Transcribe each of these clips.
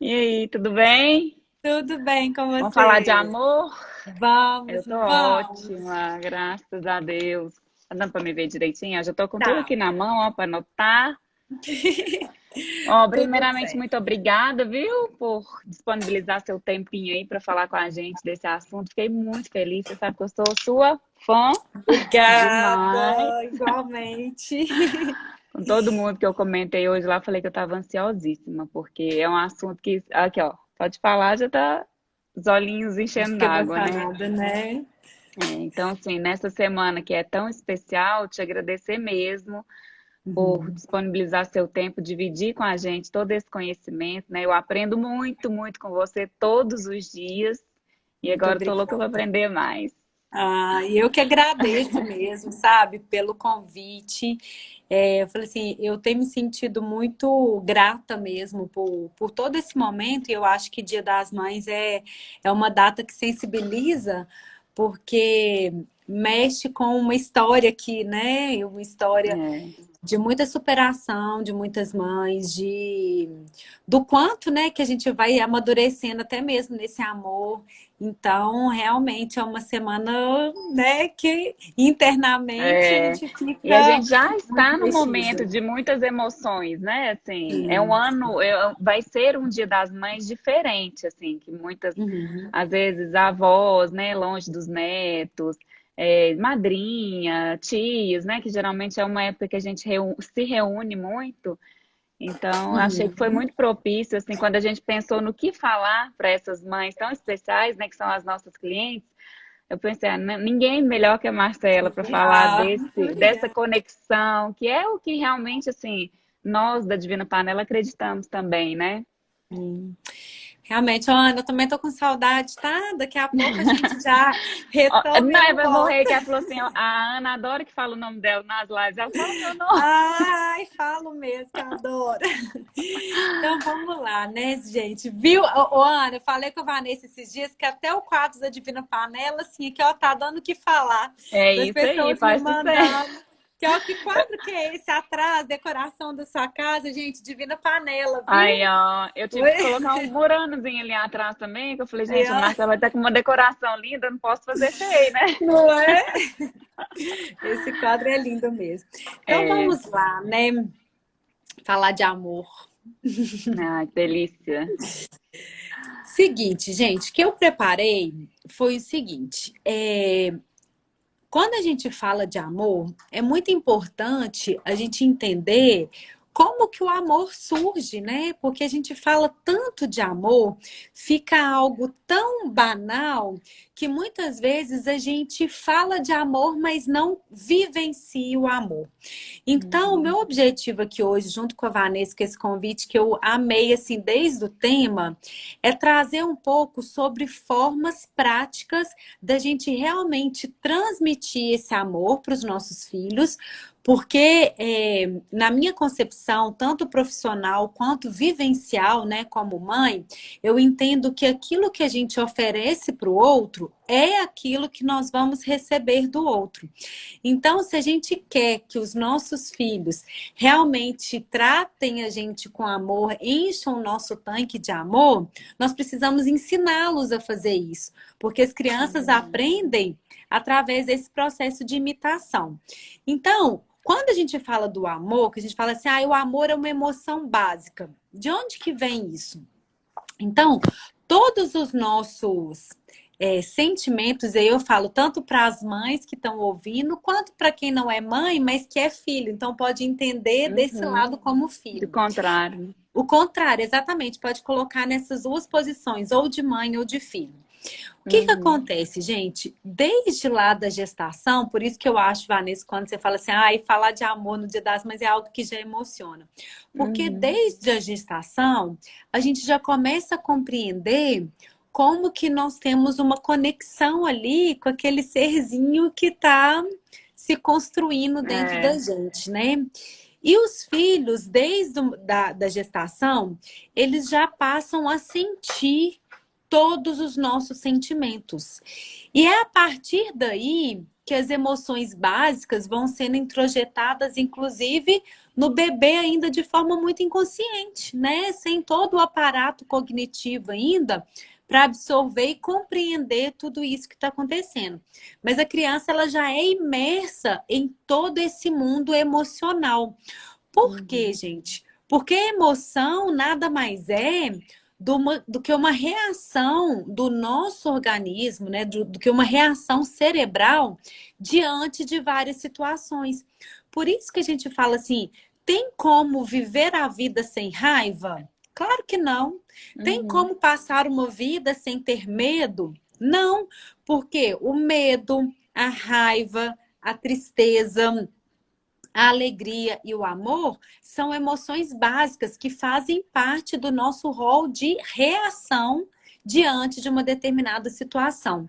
E aí, tudo bem? Tudo bem com Vamos falar de você? amor? Eu Vamos, tô vamos. ótima, graças a Deus. Tá dando pra me ver direitinho? Eu já tô com tudo Tá, aqui na mão, ó, pra anotar. Ó, tudo primeiramente, certo. muito obrigada, viu, por disponibilizar seu tempinho aí pra falar com a gente desse assunto. Fiquei muito feliz. Você sabe que eu sou sua fã demais. Obrigada, igualmente. Com todo mundo que eu comentei hoje lá, eu falei que eu tava ansiosíssima, porque é um assunto que, aqui, ó, pode falar, já tá os olhinhos enchendo Fiquei d'água, né? emocionada, né? Então, assim, nessa semana que é tão especial, te agradecer mesmo por Uhum. disponibilizar seu tempo, dividir com a gente todo esse conhecimento, né? Eu aprendo muito, muito com você todos os dias e Muito agora eu tô louca para obrigada. aprender mais. E eu que agradeço mesmo, sabe, pelo convite. Eu falei assim, eu tenho me sentido muito grata mesmo por todo esse momento, e eu acho que Dia das Mães é uma data que sensibiliza, porque mexe com uma história aqui, né? Uma história É, de muita superação, de muitas mães, do quanto, né, que a gente vai amadurecendo até mesmo nesse amor. Então, realmente é uma semana, né, que internamente a é, gente e a fica gente já muito está no momento mexida. de muitas emoções, né? Assim, é um Sim. ano, vai ser um Dia das Mães diferente, assim, que muitas, Uhum. às vezes, avós, né, longe dos netos, madrinha, tios, né, que geralmente é uma época que a gente se reúne muito. Então, achei que foi Uhum. muito propício, assim, quando a gente pensou no que falar para essas mães tão especiais, né, que são as nossas clientes. Eu pensei, ninguém melhor que a Marcela para falar dessa Obrigada. conexão, que é o que realmente, assim, nós da Divina Panela acreditamos também, né? Sim. Realmente, Ana, eu também tô com saudade, tá? Daqui a pouco a gente já Ó, retoma e não, eu eu vou rir volto. que ela falou assim, ó, a Ana adora que fala o nome dela nas lives, ela fala meu nome. Ai, falo mesmo que adoro. Então vamos lá, né, gente? Viu, Ana? Eu falei com a Vanessa esses dias que até o quadro da Divina Panela, assim, aqui, ó, tá dando o que falar. É Das isso aí, pessoas me faz sucesso. mandando. Que, ó, que quadro que é esse atrás? Decoração da sua casa, gente? Divina Panela, viu? Aí, ó, eu tive Oi? que colocar um muranozinho ali atrás também, que eu falei, Aí, gente, a ó, Marcela vai estar com uma decoração linda, eu não posso fazer feio, né? não é? Esse quadro é lindo mesmo. Então É, vamos lá, né? Falar de amor. ai, que delícia. Seguinte, gente, o que eu preparei foi o seguinte: quando a gente fala de amor, é muito importante a gente entender como que o amor surge, né? Porque a gente fala tanto de amor, fica algo tão banal que muitas vezes a gente fala de amor, mas não vivencia o amor. Então, o Uhum. meu objetivo aqui hoje, junto com a Vanessa, com esse convite que eu amei, assim, desde o tema, é trazer um pouco sobre formas práticas da gente realmente transmitir esse amor para os nossos filhos, porque na minha concepção, tanto profissional quanto vivencial, né, como mãe, eu entendo que aquilo que a gente oferece para o outro é aquilo que nós vamos receber do outro. Então, se a gente quer que os nossos filhos realmente tratem a gente com amor, encham o nosso tanque de amor, nós precisamos ensiná-los a fazer isso, porque as É crianças verdade. aprendem através desse processo de imitação. Então, quando a gente fala do amor, que a gente fala assim, o amor é uma emoção básica. De onde que vem isso? Então, todos os nossos sentimentos, aí eu falo tanto para as mães que estão ouvindo, quanto para quem não é mãe, mas que é filho. Então, pode entender desse Uhum. lado como Do filho. contrário. O contrário, exatamente, pode colocar nessas duas posições, ou de mãe ou de filho. O que que Uhum. acontece, gente? Desde lá da gestação, por isso que eu acho, Vanessa, quando você fala assim, e falar de amor no Dia das Mães é algo que já emociona. Porque Uhum. desde a gestação, a gente já começa a compreender como que nós temos uma conexão ali com aquele serzinho que está se construindo dentro da É. gente, né? E os filhos, desde da gestação, eles já passam a sentir todos os nossos sentimentos. E é a partir daí que as emoções básicas vão sendo introjetadas, inclusive, no bebê ainda de forma muito inconsciente, né? Sem todo o aparato cognitivo ainda para absorver e compreender tudo isso que está acontecendo. Mas a criança ela já é imersa em todo esse mundo emocional. Por quê, Uhum. gente? Porque a emoção nada mais é do que uma reação do nosso organismo, né? Do que uma reação cerebral diante de várias situações. Por isso que a gente fala assim: tem como viver a vida sem raiva? Claro que não. Tem Uhum. como passar uma vida sem ter medo? Não, porque o medo, a raiva, a tristeza, a alegria e o amor são emoções básicas que fazem parte do nosso rol de reação diante de uma determinada situação.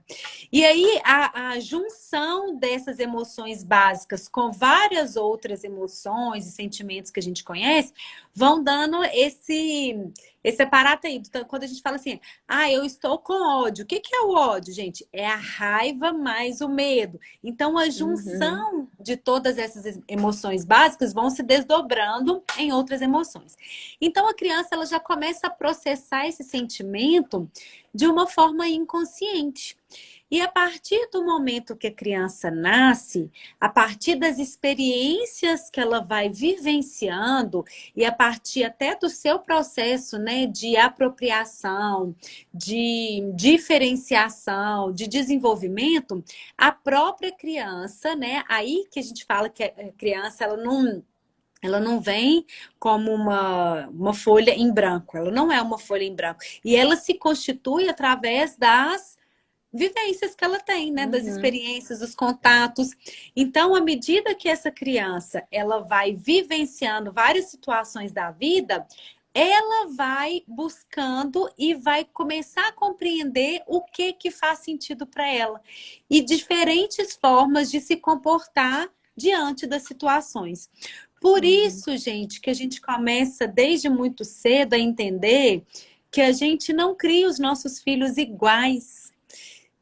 E aí, a junção dessas emoções básicas com várias outras emoções e sentimentos que a gente conhece vão dando esse aparato aí. Então, quando a gente fala assim, eu estou com ódio. O que é o ódio, gente? É a raiva mais o medo. Então, a Uhum. junção de todas essas emoções básicas vão se desdobrando em outras emoções. Então, a criança ela já começa a processar esse sentimento de uma forma inconsciente. E a partir do momento que a criança nasce, a partir das experiências que ela vai vivenciando e a partir até do seu processo, né, de apropriação, de diferenciação, de desenvolvimento, a própria criança, né, aí que a gente fala que a criança ela não vem como uma folha em branco, ela não é uma folha em branco. E ela se constitui através das vivências que ela tem, né? Das Uhum. experiências, dos contatos. Então, à medida que essa criança ela vai vivenciando várias situações da vida, ela vai buscando e vai começar a compreender o que faz sentido para ela e diferentes formas de se comportar diante das situações. Por Uhum. isso, gente, que a gente começa desde muito cedo a entender que a gente não cria os nossos filhos iguais,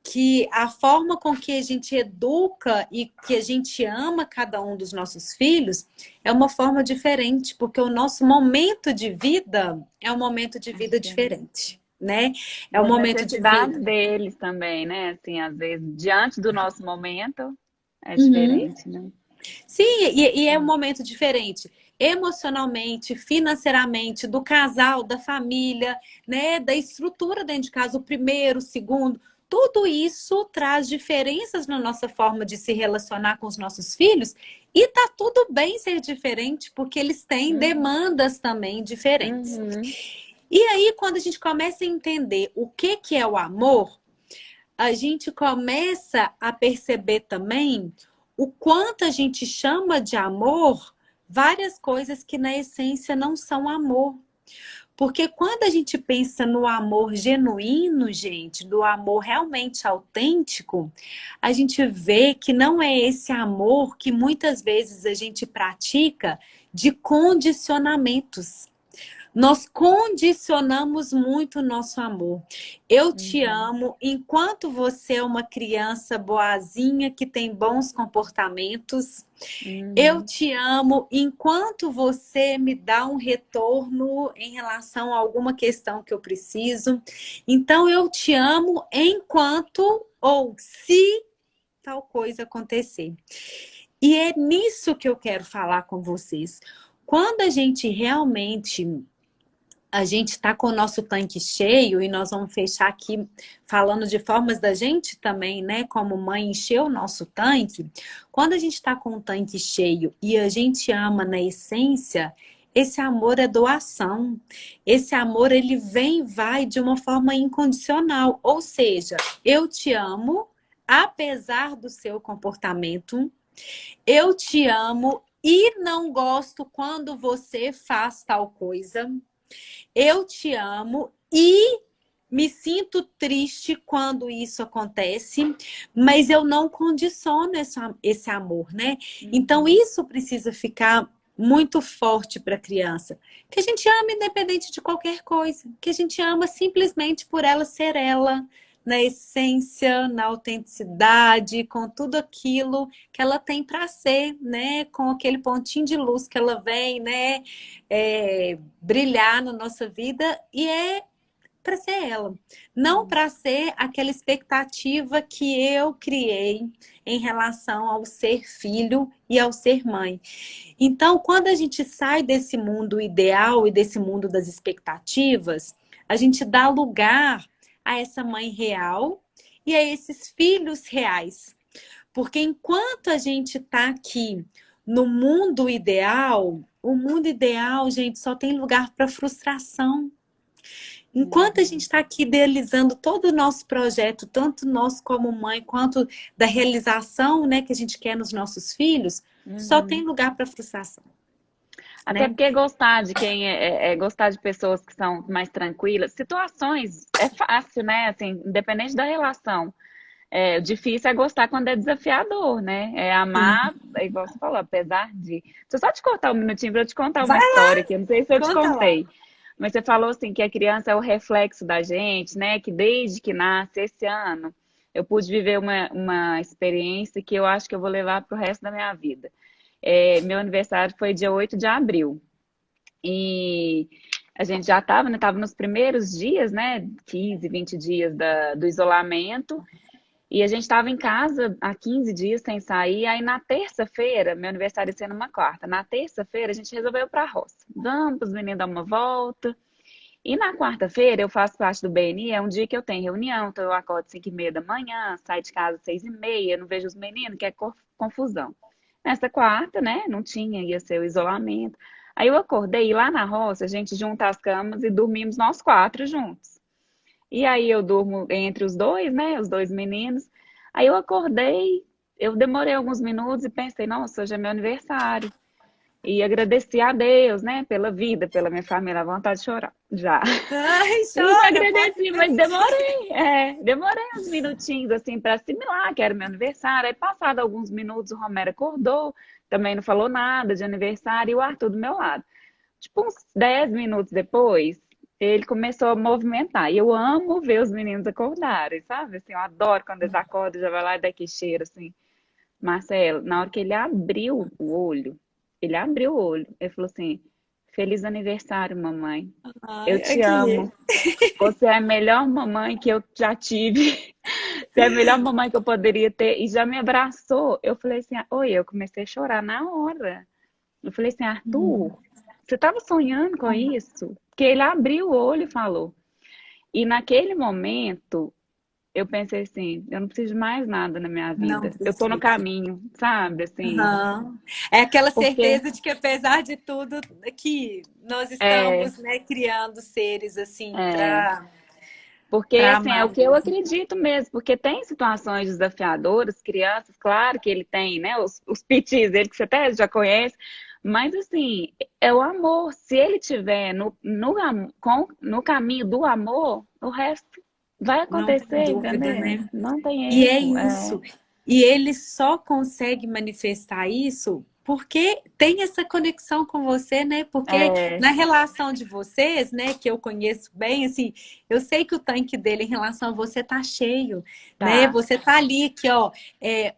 que a forma com que a gente educa e que a gente ama cada um dos nossos filhos é uma forma diferente, porque o nosso momento de vida é um momento de É vida diferente. diferente, né? É E um as momento de necessidades vida. deles também, né? Assim, às vezes, diante do nosso momento, é Uhum. diferente, né? Sim, e é um momento diferente. Emocionalmente, financeiramente, do casal, da família, né, da estrutura dentro de casa, o primeiro, o segundo, tudo isso traz diferenças na nossa forma de se relacionar com os nossos filhos, e tá tudo bem ser diferente, porque eles têm Uhum. demandas também diferentes. Uhum. E aí, quando a gente começa a entender o que é o amor, a gente começa a perceber também o quanto a gente chama de amor várias coisas que na essência não são amor. Porque quando a gente pensa no amor genuíno, gente, do amor realmente autêntico, a gente vê que não é esse amor que muitas vezes a gente pratica de condicionamentos. Nós condicionamos muito o nosso amor. Eu te Uhum. amo enquanto você é uma criança boazinha que tem bons comportamentos. Eu Uhum. te amo enquanto você me dá um retorno em relação a alguma questão que eu preciso. Então, eu te amo enquanto ou se tal coisa acontecer. E é nisso que eu quero falar com vocês. Quando a gente realmente a gente está com o nosso tanque cheio e nós vamos fechar aqui falando de formas da gente também, né, como mãe, encher o nosso tanque. Quando a gente está com o tanque cheio e a gente ama na essência, esse amor é doação. Esse amor, ele vem e vai de uma forma incondicional. Ou seja, eu te amo, apesar do seu comportamento. Eu te amo e não gosto quando você faz tal coisa. Eu te amo e me sinto triste quando isso acontece, mas eu não condiciono esse amor, né? Então, Uhum. isso precisa ficar muito forte para a criança. Que a gente ama independente de qualquer coisa. Que a gente ama simplesmente por ela ser ela, na essência, na autenticidade, com tudo aquilo que ela tem para ser, né? Com aquele pontinho de luz que ela vem, né? Brilhar na nossa vida e é para ser ela, não para ser aquela expectativa que eu criei em relação ao ser filho e ao ser mãe. Então, quando a gente sai desse mundo ideal e desse mundo das expectativas, a gente dá lugar a essa mãe real e a esses filhos reais. Porque enquanto a gente está aqui no mundo ideal, o mundo ideal, gente, só tem lugar para frustração. Enquanto a gente está aqui idealizando todo o nosso projeto, tanto nosso como mãe, quanto da realização, né, que a gente quer nos nossos filhos, só tem lugar para frustração, Até né? porque gostar de quem gostar de pessoas que são mais tranquilas, situações é fácil, né? Assim, independente da relação. O difícil é gostar quando é desafiador, né? É amar, é igual você falou, apesar de. Deixa eu só te cortar um minutinho para eu te contar uma Vai, história aqui. Eu não sei se eu te conta lá. contei. Mas você falou assim que a criança é o reflexo da gente, né? Que desde que nasce esse ano, eu pude viver uma experiência que eu acho que eu vou levar para o resto da minha vida. Meu aniversário foi dia 8 de abril. E a gente já estava, né? Tava nos primeiros dias, né? 15, 20 dias do isolamento. E a gente estava em casa há 15 dias sem sair. Aí na terça-feira, meu aniversário ia ser numa quarta. Na terça-feira a gente resolveu ir para a roça. Vamos, os meninos dar uma volta. E na quarta-feira eu faço parte do BNI, é um dia que eu tenho reunião, então eu acordo 5h30 da manhã, saio de casa 6h30, não vejo os meninos, que é confusão. Nessa quarta, né, não tinha, ia ser o isolamento. Aí eu acordei e lá na roça a gente junta as camas e dormimos nós quatro juntos. E aí eu durmo entre os dois, né? Os dois meninos. Aí eu acordei, eu demorei alguns minutos e pensei, nossa, hoje é meu aniversário. E agradeci a Deus, né? Pela vida, pela minha família, a vontade de chorar já. Ai, E chora, pode agradeci, ser. mas demorei uns minutinhos assim para assimilar que era meu aniversário. Aí, passado alguns minutos, o Romero acordou, também não falou nada de aniversário, e o Arthur do meu lado. Tipo, uns 10 minutos depois, ele começou a movimentar. E eu amo ver os meninos acordarem, sabe? Assim, eu adoro quando eles acordam, já vai lá e dá aquele cheiro, assim. Marcelo, na hora que ele abriu o olho, ele falou assim: Feliz aniversário, mamãe. Eu Ai, te aqui. amo. Você é a melhor mamãe que eu já tive. Você é a melhor mamãe que eu poderia ter. E já me abraçou. Eu falei assim: Oi, eu comecei a chorar na hora. Eu falei assim: Arthur, você estava sonhando com isso? Porque ele abriu o olho e falou. E naquele momento, eu pensei assim: eu não preciso de mais nada na minha Não vida. Eu tô no precisa. caminho, sabe? Assim, Aham. É aquela porque certeza de que, apesar de tudo, que nós é, estamos, né, criando seres assim é, para porque assim, é amar o que eu mesmo. acredito mesmo, porque tem situações desafiadoras, crianças, claro que ele tem, né, os pitis dele que você até já conhece, mas assim, é o amor. Se ele tiver no caminho do amor, o resto vai Não tem acontecer, dúvida, entendeu? né? Não tem E é erro. isso. E ele só consegue manifestar isso porque tem essa conexão com você, né? Porque É, na relação de vocês, né, que eu conheço bem, assim, eu sei que o tanque dele em relação a você tá cheio, né? tá. Você tá ali aqui, ó,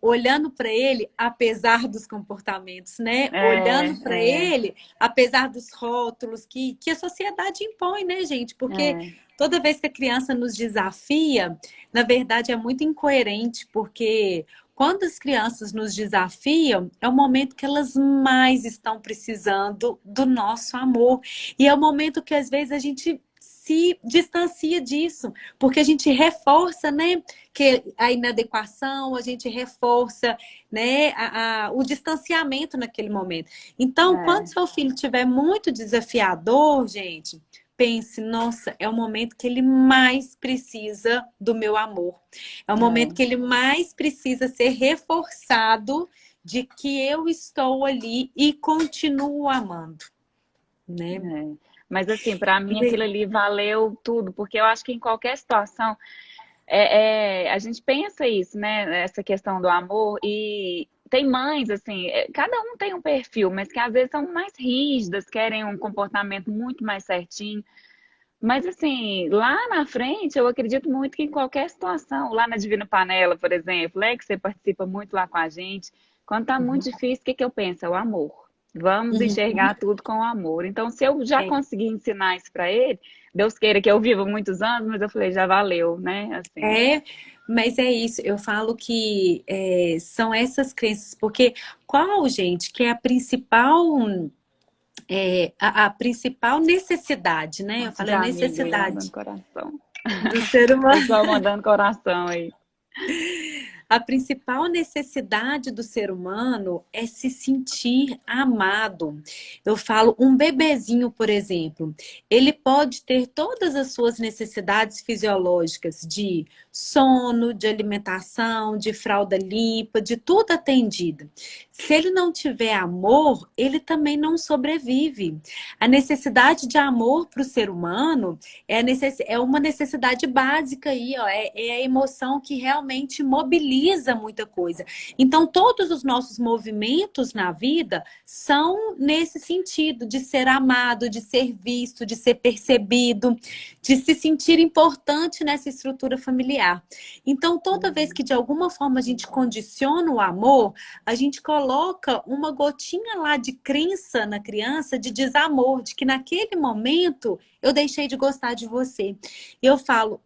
olhando para ele, apesar dos comportamentos, né? É, Olhando para é, ele, apesar dos rótulos que a sociedade impõe, né, gente? Porque é, toda vez que a criança nos desafia, na verdade, é muito incoerente, porque quando as crianças nos desafiam, é o momento que elas mais estão precisando do nosso amor. E é o momento que, às vezes, a gente se distancia disso, porque a gente reforça, né, que a inadequação, a gente reforça, né, o distanciamento naquele momento. Então, quando é, seu filho estiver muito desafiador, gente, pense, nossa, é o momento que ele mais precisa do meu amor. É o momento é, que ele mais precisa ser reforçado de que eu estou ali e continuo amando, né? é. Mas assim, para mim aquilo ali valeu tudo, porque eu acho que em qualquer situação a gente pensa isso, né? Essa questão do amor, e tem mães, assim, cada um tem um perfil, mas que às vezes são mais rígidas, querem um comportamento muito mais certinho. Mas assim, lá na frente, eu acredito muito que em qualquer situação, lá na Divina Panela, por exemplo, que você participa muito lá com a gente, quando tá muito Uhum. difícil, o que que eu penso? É o amor. Vamos Uhum. enxergar tudo com o amor. Então, se eu já É. conseguir ensinar isso para ele, Deus queira que eu viva muitos anos, mas eu falei, já valeu, né? Assim, É, mas é isso, eu falo que são essas crenças, porque qual, gente, que é a principal, a principal necessidade, né? Eu monte falo, de a amigo aí mandando necessidade coração. do ser humano. Pessoal mandando coração aí. A principal necessidade do ser humano é se sentir amado. Eu falo, um bebezinho, por exemplo, ele pode ter todas as suas necessidades fisiológicas de sono, de alimentação, de fralda limpa, de tudo atendido. Se ele não tiver amor, ele também não sobrevive. A necessidade de amor para o ser humano é uma necessidade básica aí, ó. É a emoção que realmente mobiliza muita coisa. Então, todos os nossos movimentos na vida são nesse sentido, de ser amado, de ser visto, de ser percebido, de se sentir importante nessa estrutura familiar. Então, toda vez que de alguma forma a gente condiciona o amor, a gente coloca uma gotinha lá de crença na criança, de desamor, de que naquele momento eu deixei de gostar de você. E eu falo,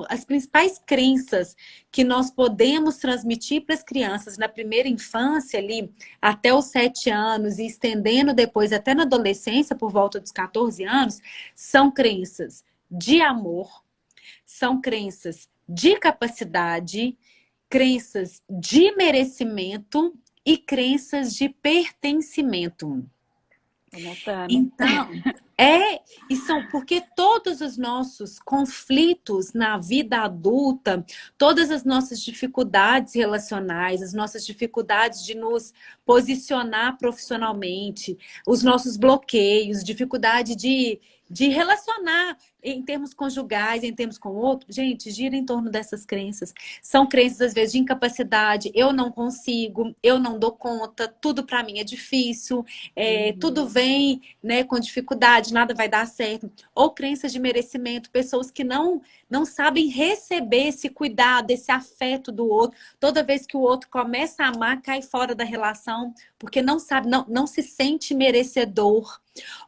as principais crenças que nós podemos transmitir para as crianças na primeira infância, ali, até os 7 anos, e estendendo depois até na adolescência, por volta dos 14 anos, são crenças de amor, são crenças de capacidade, crenças de merecimento e crenças de pertencimento. Tô anotando. Então, e são porque todos os nossos conflitos na vida adulta, todas as nossas dificuldades relacionais, as nossas dificuldades de nos posicionar profissionalmente, os nossos bloqueios, dificuldade de relacionar em termos conjugais, em termos com o outro, gente, gira em torno dessas crenças. São crenças, às vezes, de incapacidade, eu não consigo, eu não dou conta, tudo para mim é difícil, tudo Uhum. vem, né, com dificuldade, nada vai dar certo. Ou crenças de merecimento, pessoas que não sabem receber esse cuidado, esse afeto do outro. Toda vez que o outro começa a amar, cai fora da relação, porque não sabe, não se sente merecedor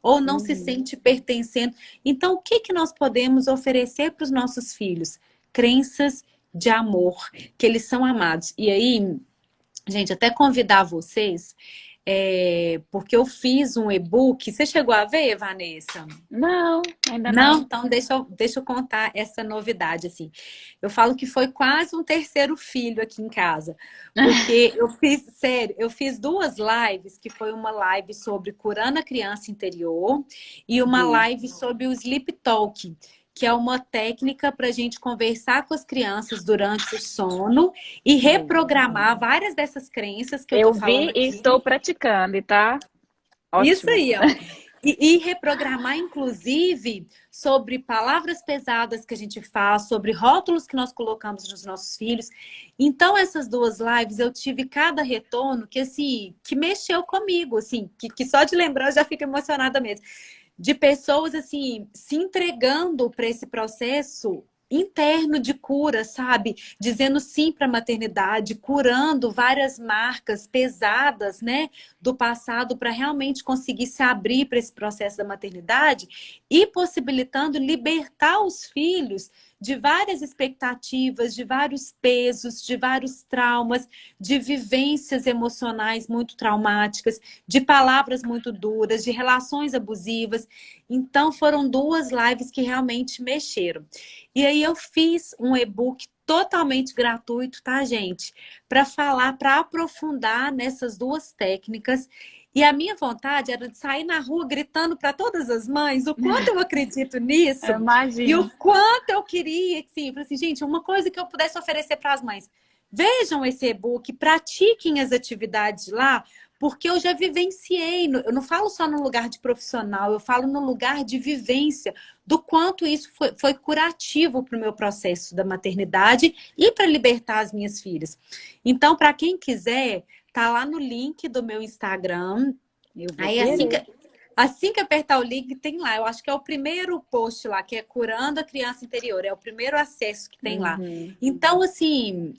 ou não se Uhum. sente pertencendo. Então, o que que nós podemos oferecer para os nossos filhos? Crenças de amor, que eles são amados. E aí, gente, até convidar vocês, porque eu fiz um e-book. Você chegou a ver, Vanessa? Não, ainda Não, não. então deixa eu contar essa novidade, assim. Eu falo que foi quase um terceiro filho aqui em casa, porque eu fiz, sério, eu fiz 2 lives, que foi uma live sobre curando a criança interior e uma Vi. live sobre o Sleep Talk, que é uma técnica para a gente conversar com as crianças durante o sono e Vi. reprogramar várias dessas crenças que eu tô Eu falando vi e aqui. estou praticando, e tá Isso ótimo. aí, ó. E reprogramar, inclusive, sobre palavras pesadas que a gente faz, sobre rótulos que nós colocamos nos nossos filhos. Então, essas 2 lives, eu tive cada retorno que, assim, que mexeu comigo, assim, que só de lembrar eu já fico emocionada mesmo. De pessoas, assim, se entregando para esse processo interno de cura, sabe? Dizendo sim para a maternidade, curando várias marcas pesadas, né, do passado para realmente conseguir se abrir para esse processo da maternidade e possibilitando libertar os filhos de várias expectativas, de vários pesos, de vários traumas, de vivências emocionais muito traumáticas, de palavras muito duras, de relações abusivas. Então foram 2 lives que realmente mexeram. E aí eu fiz um e-book totalmente gratuito, tá, gente? Para falar, para aprofundar nessas 2 técnicas. E a minha vontade era de sair na rua gritando para todas as mães o quanto eu acredito nisso Eu e o imagino. quanto eu queria, assim, falei assim, gente, uma coisa que eu pudesse oferecer para as mães. Vejam esse e-book, pratiquem as atividades lá, porque eu já vivenciei. Eu não falo só no lugar de profissional, eu falo no lugar de vivência, do quanto isso foi curativo para o meu processo da maternidade e para libertar as minhas filhas. Então, para quem quiser, tá lá no link do meu Instagram. Eu vou Aí, querer. assim que apertar o link, tem lá. Eu acho que é o primeiro post lá, que é Curando a Criança Interior. É o primeiro acesso que tem lá. Uhum. Então, assim,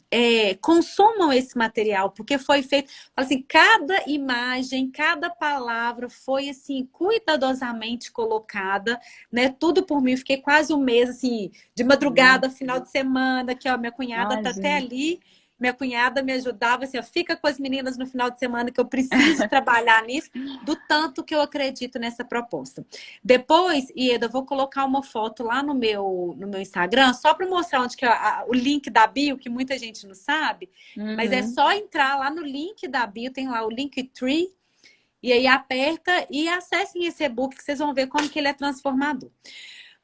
consumam esse material, porque foi feito... Assim, cada imagem, cada palavra foi, assim, cuidadosamente colocada, né? Tudo por mim. Eu fiquei quase um mês, assim, de madrugada, final de semana, que, ó, minha cunhada tá até Imagina. ali. Minha cunhada me ajudava, assim, ó, fica com as meninas no final de semana, que eu preciso trabalhar nisso, do tanto que eu acredito nessa proposta. Depois, Ieda, eu vou colocar uma foto lá no meu Instagram, só para mostrar onde que é o link da bio, que muita gente não sabe, mas é Uhum. só entrar lá no link da bio, tem lá o Linktree, e aí aperta e acessem esse e-book, que vocês vão ver como que ele é transformador.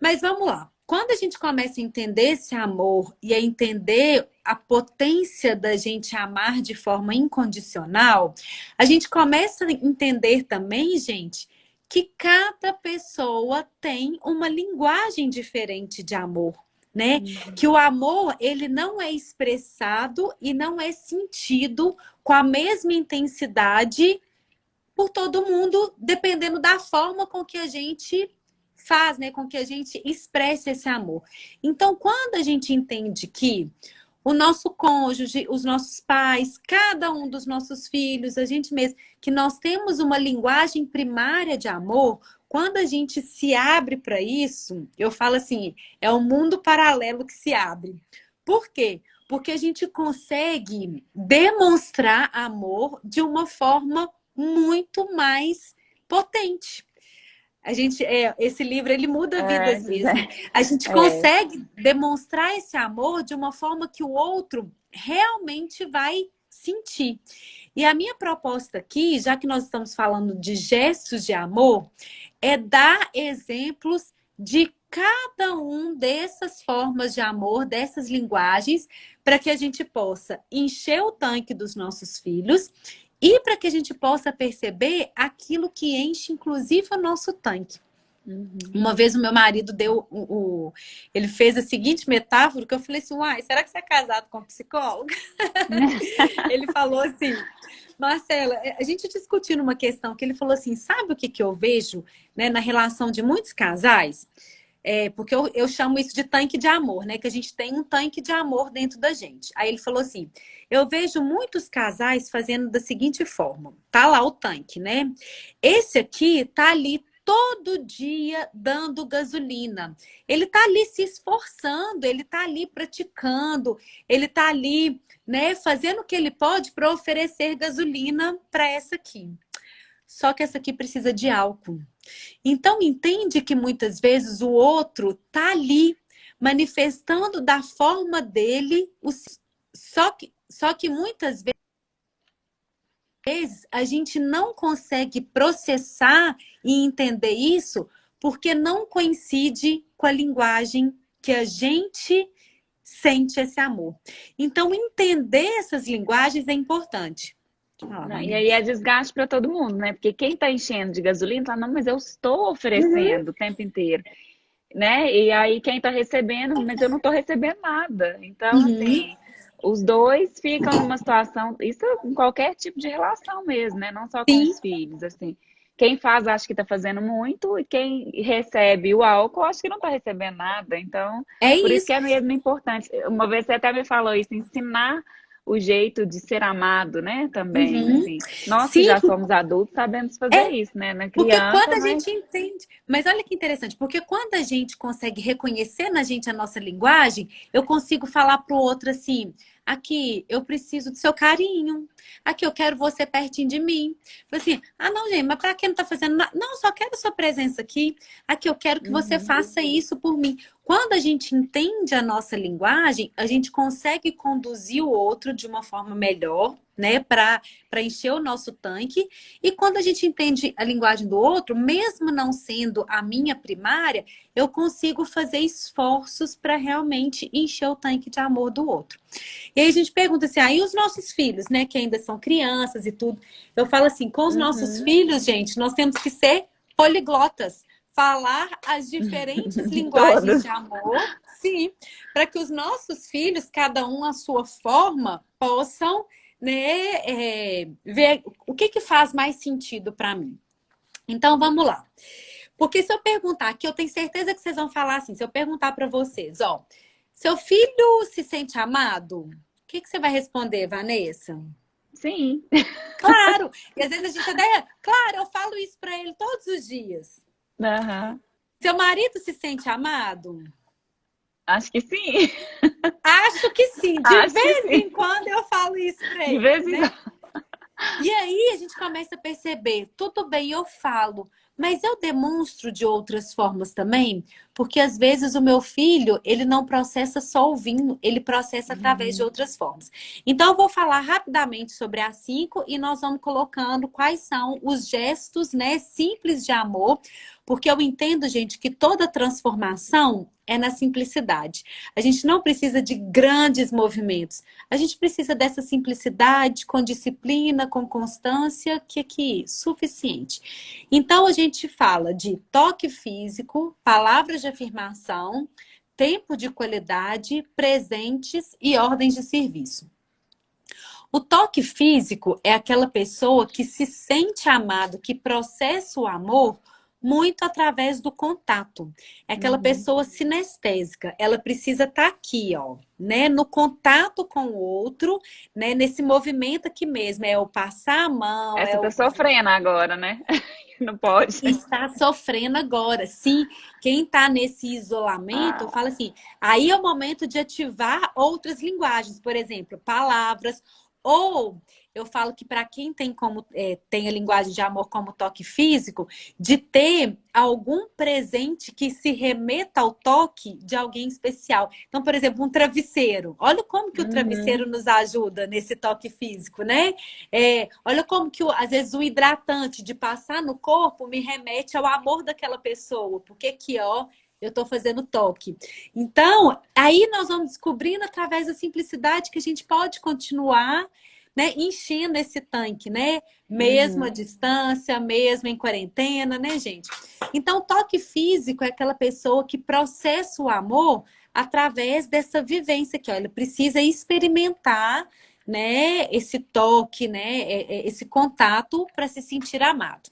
Mas vamos lá. Quando a gente começa a entender esse amor e a entender a potência da gente amar de forma incondicional, a gente começa a entender também, gente, que cada pessoa tem uma linguagem diferente de amor, né? Uhum. Que o amor, ele não é expressado e não é sentido com a mesma intensidade por todo mundo, dependendo da forma com que a gente faz, né? Com que a gente expressa esse amor. Então, quando a gente entende que o nosso cônjuge, os nossos pais, cada um dos nossos filhos, a gente mesmo, que nós temos uma linguagem primária de amor, quando a gente se abre para isso, eu falo assim, é um mundo paralelo que se abre. Por quê? Porque a gente consegue demonstrar amor de uma forma muito mais potente. Esse livro, ele muda É, vidas mesmo. A gente é. consegue demonstrar esse amor de uma forma que o outro realmente vai sentir. E a minha proposta aqui, já que nós estamos falando de gestos de amor, é dar exemplos de cada um dessas formas de amor, dessas linguagens, para que a gente possa encher o tanque dos nossos filhos e para que a gente possa perceber aquilo que enche, inclusive, o nosso tanque. Uhum. Uma vez o meu marido ele fez a seguinte metáfora, que eu falei assim, uai, será que você é casado com um psicólogo? Ele falou assim, Marcela, a gente discutindo uma questão que ele falou assim, sabe o que eu vejo, né, na relação de muitos casais? Porque eu chamo isso de tanque de amor, né? Que a gente tem um tanque de amor dentro da gente. Aí ele falou assim: eu vejo muitos casais fazendo da seguinte forma: tá lá o tanque, né? Esse aqui tá ali todo dia dando gasolina. Ele tá ali se esforçando, ele tá ali praticando, ele tá ali, né, fazendo o que ele pode para oferecer gasolina para essa aqui. Só que essa aqui precisa de álcool. Então, entende que muitas vezes o outro tá ali manifestando da forma dele, só que muitas vezes a gente não consegue processar e entender isso porque não coincide com a linguagem que a gente sente esse amor. Então, entender essas linguagens é importante. Não, e aí é desgaste para todo mundo, né? Porque quem está enchendo de gasolina fala, não, mas eu estou Uhum, oferecendo o tempo inteiro, né? E aí quem está recebendo, mas eu não estou recebendo nada. Então, uhum. assim, os dois ficam numa situação, isso em qualquer tipo de relação mesmo, né? Não só com Sim, os filhos, assim. Quem faz acha que está fazendo muito e quem recebe o álcool acha que não está recebendo nada. Então, é por isso que isso. é mesmo importante. Uma vez você até me falou isso, ensinar o jeito de ser amado, né? Também, Uhum. assim. Nós que Sim, já somos adultos sabemos fazer isso, né? Na porque quando criança, a mas gente entende, mas olha que interessante, porque quando a gente consegue reconhecer na gente a nossa linguagem, eu consigo falar pro outro assim: aqui, eu preciso do seu carinho. Aqui, eu quero você pertinho de mim. Assim, ah, não, gente, mas para que não tá fazendo nada? Não, só quero sua presença aqui. Aqui, eu quero que você uhum, faça isso por mim. Quando a gente entende a nossa linguagem, a gente consegue conduzir o outro de uma forma melhor, né, para encher o nosso tanque. E quando a gente entende a linguagem do outro, mesmo não sendo a minha primária, eu consigo fazer esforços para realmente encher o tanque de amor do outro. E aí a gente pergunta assim, aí os nossos filhos, né, que ainda são crianças e tudo. Eu falo assim, com os nossos uhum. filhos, gente, nós temos que ser poliglotas, falar as diferentes linguagens Todos. de amor, sim, para que os nossos filhos, cada um à sua forma, possam, né, ver o que faz mais sentido para mim. Então, vamos lá. Porque se eu perguntar aqui, eu tenho certeza que vocês vão falar assim, se eu perguntar para vocês, ó, seu filho se sente amado? O que você vai responder, Vanessa? Sim. Claro! E às vezes a gente até... Claro, eu falo isso para ele todos os dias. Aham. Seu marido se sente amado? Acho que sim. Acho que sim. De Acho que vez em sim. quando eu falo isso para De ele, vez em né? quando. E aí a gente começa a perceber, tudo bem, eu falo, mas eu demonstro de outras formas também, porque às vezes o meu filho, ele não processa só ouvindo, ele processa através de Uhum. outras formas. Então eu vou falar rapidamente sobre as 5 e nós vamos colocando quais são os gestos, né, simples de amor, porque eu entendo, gente, que toda transformação é na simplicidade. A gente não precisa de grandes movimentos. A gente precisa dessa simplicidade, com disciplina, com constância, que é suficiente. Então, a gente fala de toque físico, palavras de afirmação, tempo de qualidade, presentes e ordens de serviço. O toque físico é aquela pessoa que se sente amado, que processa o amor muito através do contato. É aquela Uhum. pessoa sinestésica. Ela precisa estar aqui, ó, né, no contato com o outro, né, nesse movimento aqui mesmo. É o passar a mão, é Essa tá o sofrendo agora, né? Não pode. está sofrendo agora. Sim, quem está nesse isolamento, fala assim, aí é o momento de ativar outras linguagens, por exemplo, palavras, ou eu falo que para quem tem como tem a linguagem de amor como toque físico, de ter algum presente que se remeta ao toque de alguém especial. Então, por exemplo, um travesseiro. Olha como que o Uhum. travesseiro nos ajuda nesse toque físico, né? Olha como que, às vezes, o hidratante de passar no corpo me remete ao amor daquela pessoa. Porque aqui, ó, eu estou fazendo toque. Então, aí nós vamos descobrindo, através da simplicidade, que a gente pode continuar, né, enchendo esse tanque, né? Mesmo à Uhum. distância, mesmo em quarentena, né, gente? Então, toque físico é aquela pessoa que processa o amor através dessa vivência aqui, ó. Ele precisa experimentar, né, esse toque, né, esse contato para se sentir amado.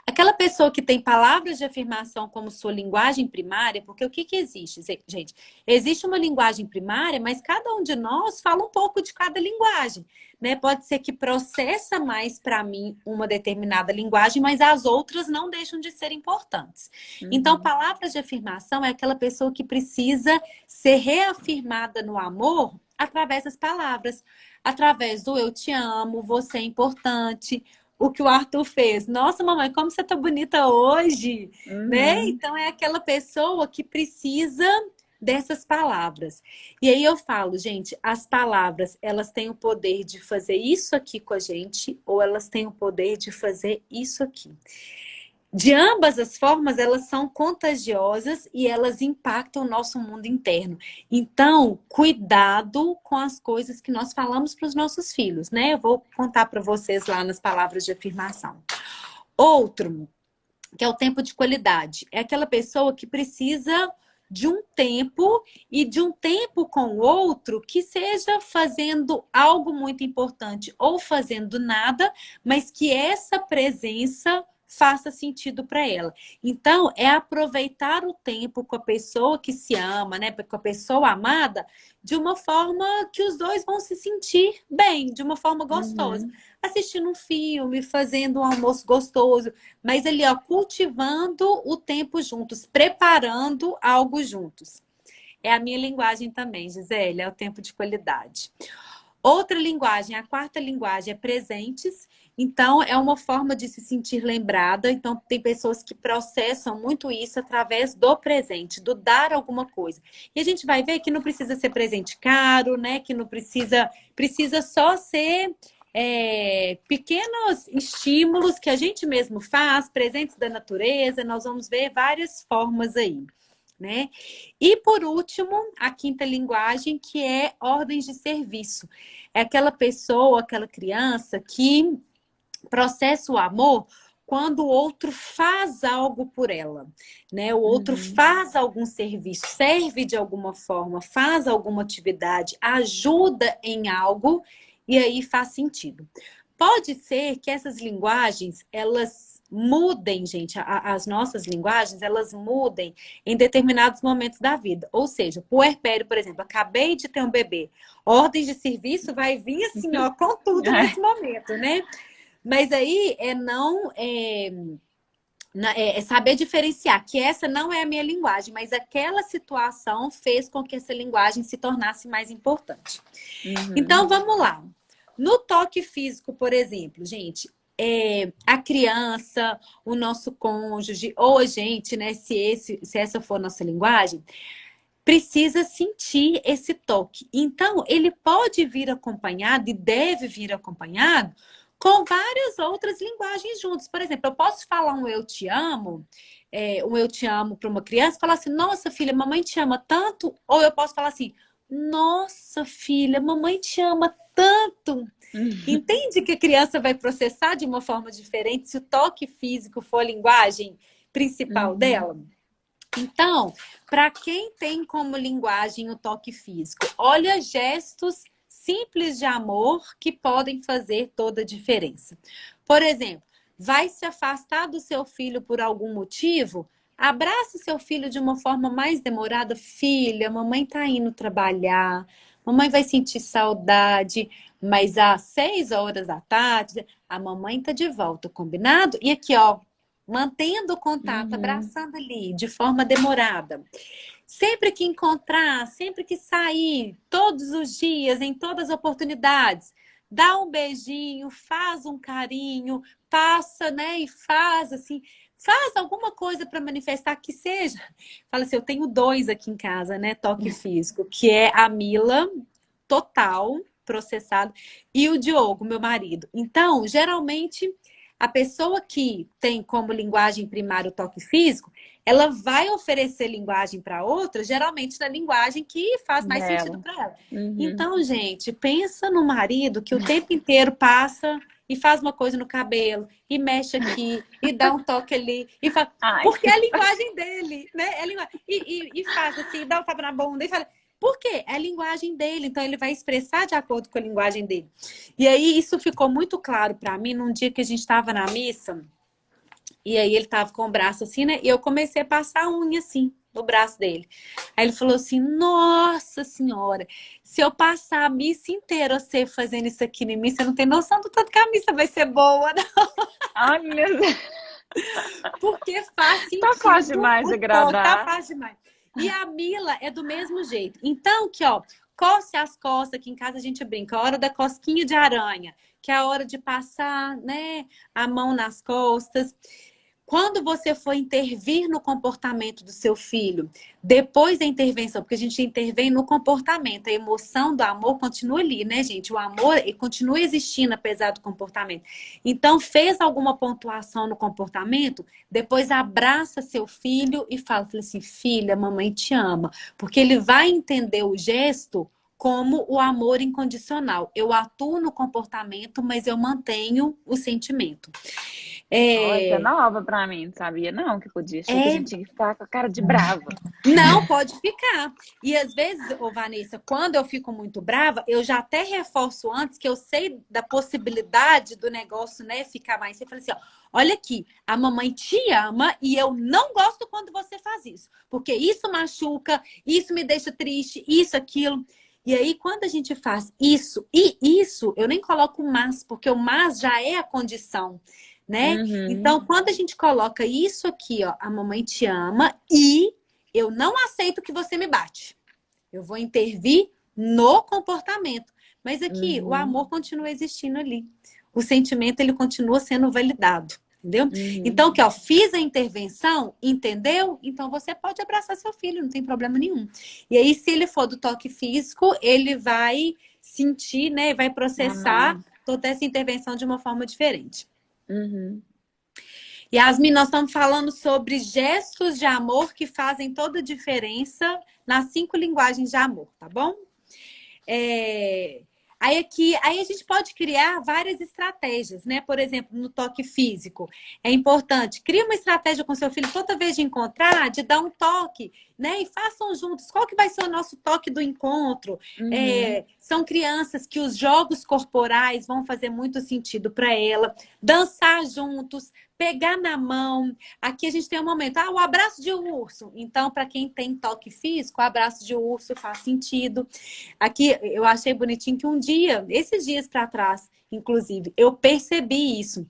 Aquela pessoa que tem palavras de afirmação como sua linguagem primária, porque o que existe, gente? Existe uma linguagem primária, mas cada um de nós fala um pouco de cada linguagem, né? Pode ser que processa mais para mim uma determinada linguagem, mas as outras não deixam de ser importantes. Então, Uhum. palavras de afirmação é aquela pessoa que precisa ser reafirmada no amor através das palavras, através do eu te amo, você é importante, o que o Arthur fez. Nossa, mamãe, como você tá bonita hoje, né? Uhum. Então é aquela pessoa que precisa dessas palavras. E aí eu falo, gente, as palavras, elas têm o poder de fazer isso aqui com a gente, ou elas têm o poder de fazer isso aqui. De ambas as formas, elas são contagiosas e elas impactam o nosso mundo interno. Então, cuidado com as coisas que nós falamos para os nossos filhos, né? Eu vou contar para vocês lá nas palavras de afirmação. Outro, que é o tempo de qualidade, é aquela pessoa que precisa de um tempo e de um tempo com o outro que seja fazendo algo muito importante ou fazendo nada, mas que essa presença faça sentido para ela. Então, é aproveitar o tempo com a pessoa que se ama, né, com a pessoa amada, de uma forma que os dois vão se sentir bem, de uma forma gostosa. Uhum. Assistindo um filme, fazendo um almoço gostoso, mas ali, ó, cultivando o tempo juntos, preparando algo juntos. É a minha linguagem também, Gisele, é o tempo de qualidade. Outra linguagem, a quarta linguagem é presentes. Então, é uma forma de se sentir lembrada. Então, tem pessoas que processam muito isso através do presente, do dar alguma coisa. E a gente vai ver que não precisa ser presente caro, né? Que não precisa só ser pequenos estímulos que a gente mesmo faz, presentes da natureza. Nós vamos ver várias formas aí, né? E por último, a quinta linguagem, que é ordens de serviço. É aquela pessoa, aquela criança que processa o amor quando o outro faz algo por ela, né? O outro Uhum. faz algum serviço, serve de alguma forma, faz alguma atividade, ajuda em algo. e aí faz sentido. Pode ser que essas linguagens, elas mudem, gente, as nossas linguagens, elas mudem em determinados momentos da vida. Ou seja, puerpério, por exemplo, acabei de ter um bebê, ordem de serviço vai vir assim, ó, com tudo nesse momento, né? Mas aí é saber diferenciar que essa não é a minha linguagem, mas aquela situação fez com que essa linguagem se tornasse mais importante. Então, vamos lá. No toque físico, por exemplo, gente, a criança, o nosso cônjuge, ou a gente, né, se essa for a nossa linguagem, precisa sentir esse toque. Então, ele pode vir acompanhado e deve vir acompanhado com várias outras linguagens juntos. Por exemplo, eu posso falar um eu te amo, um eu te amo para uma criança, falar assim, nossa filha, mamãe te ama tanto. Ou eu posso falar assim, nossa filha, mamãe te ama tanto. Entende que a criança vai processar de uma forma diferente se o toque físico for a linguagem principal dela? Então, para quem tem como linguagem o toque físico, olha gestos simples de amor que podem fazer toda a diferença. Por exemplo, vai se afastar do seu filho por algum motivo? Abraça seu filho de uma forma mais demorada. Filha, mamãe tá indo trabalhar, mamãe vai sentir saudade, mas às 6 horas da tarde, a mamãe tá de volta, combinado? E aqui, ó, mantendo o contato, abraçando ali, de forma demorada. Sempre que encontrar, sempre que sair, todos os dias, em todas as oportunidades, dá um beijinho, faz um carinho, passa, né? E faz assim, faz alguma coisa para manifestar que seja. Fala assim, eu tenho 2 aqui em casa, né? Toque físico, que é a Mila, total, processado, e o Diogo, meu marido. Então, geralmente, a pessoa que tem como linguagem primária o toque físico, ela vai oferecer linguagem para outra, geralmente na linguagem que faz mais sentido para ela. Então, gente, pensa no marido que o tempo inteiro passa e faz uma coisa no cabelo, e mexe aqui, e dá um toque ali, e faz... porque é a linguagem dele, né? E faz assim, dá um tapa na bunda e fala... Por quê? É a linguagem dele, então ele vai expressar de acordo com a linguagem dele. E aí isso ficou muito claro para mim num dia que a gente estava na missa, e aí ele estava com o braço assim, né? E eu comecei a passar a unha assim no braço dele. Aí ele falou assim: Nossa Senhora, se eu passar a missa inteira você fazendo isso aqui em mim, você não tem noção do tanto que a missa vai ser boa, não. Ai, meu Deus. Porque faz sentido. Tá fácil demais de agradar. Tá fácil demais. E a Mila é do mesmo jeito. Então, que ó, coce as costas, aqui em casa a gente brinca, a hora da cosquinha de aranha, que é a hora de passar, né, a mão nas costas. Quando você for intervir no comportamento do seu filho, depois da intervenção, porque a gente intervém no comportamento, a emoção do amor continua ali, né, gente? O amor continua existindo apesar do comportamento. Então, fez alguma pontuação no comportamento, depois abraça seu filho e fala assim, filha, mamãe te ama. Porque ele vai entender o gesto como o amor incondicional. Eu atuo no comportamento, mas eu mantenho o sentimento. Essa é nova pra mim, não sabia não que podia. Achei que a gente tinha que ficar com a cara de brava. Não, pode ficar. E às vezes, ô Vanessa, quando eu fico muito brava, eu já até reforço antes que eu sei da possibilidade do negócio, né, ficar mais. Você fala assim, ó, olha aqui, a mamãe te ama e eu não gosto quando você faz isso. Porque isso machuca, isso me deixa triste, isso, aquilo. E aí, quando a gente faz isso e isso, eu nem coloco o mas, porque o mas já é a condição. Né? Então, quando a gente coloca isso aqui, ó, a mamãe te ama e eu não aceito que você me bate. Eu vou intervir no comportamento. Mas aqui, o amor continua existindo ali. O sentimento, ele continua sendo validado. Entendeu? Então, que ó, fiz a intervenção, entendeu? Então, você pode abraçar seu filho, não tem problema nenhum. E aí, se ele for do toque físico, ele vai sentir, né? Vai processar toda essa intervenção de uma forma diferente. Yasmin, nós estamos falando sobre gestos de amor que fazem toda a diferença nas 5 linguagens de amor, tá bom? Aí a gente pode criar várias estratégias, né? Por exemplo, no toque físico. É importante, cria uma estratégia com seu filho toda vez de encontrar, de dar um toque, né? E façam juntos. Qual que vai ser o nosso toque do encontro? Uhum. São crianças que os jogos corporais vão fazer muito sentido para ela. Dançar juntos, pegar na mão. Aqui a gente tem um momento, o abraço de urso. Então, para quem tem toque físico, o abraço de urso faz sentido. Aqui eu achei bonitinho que um dia, esses dias para trás, inclusive, eu percebi isso.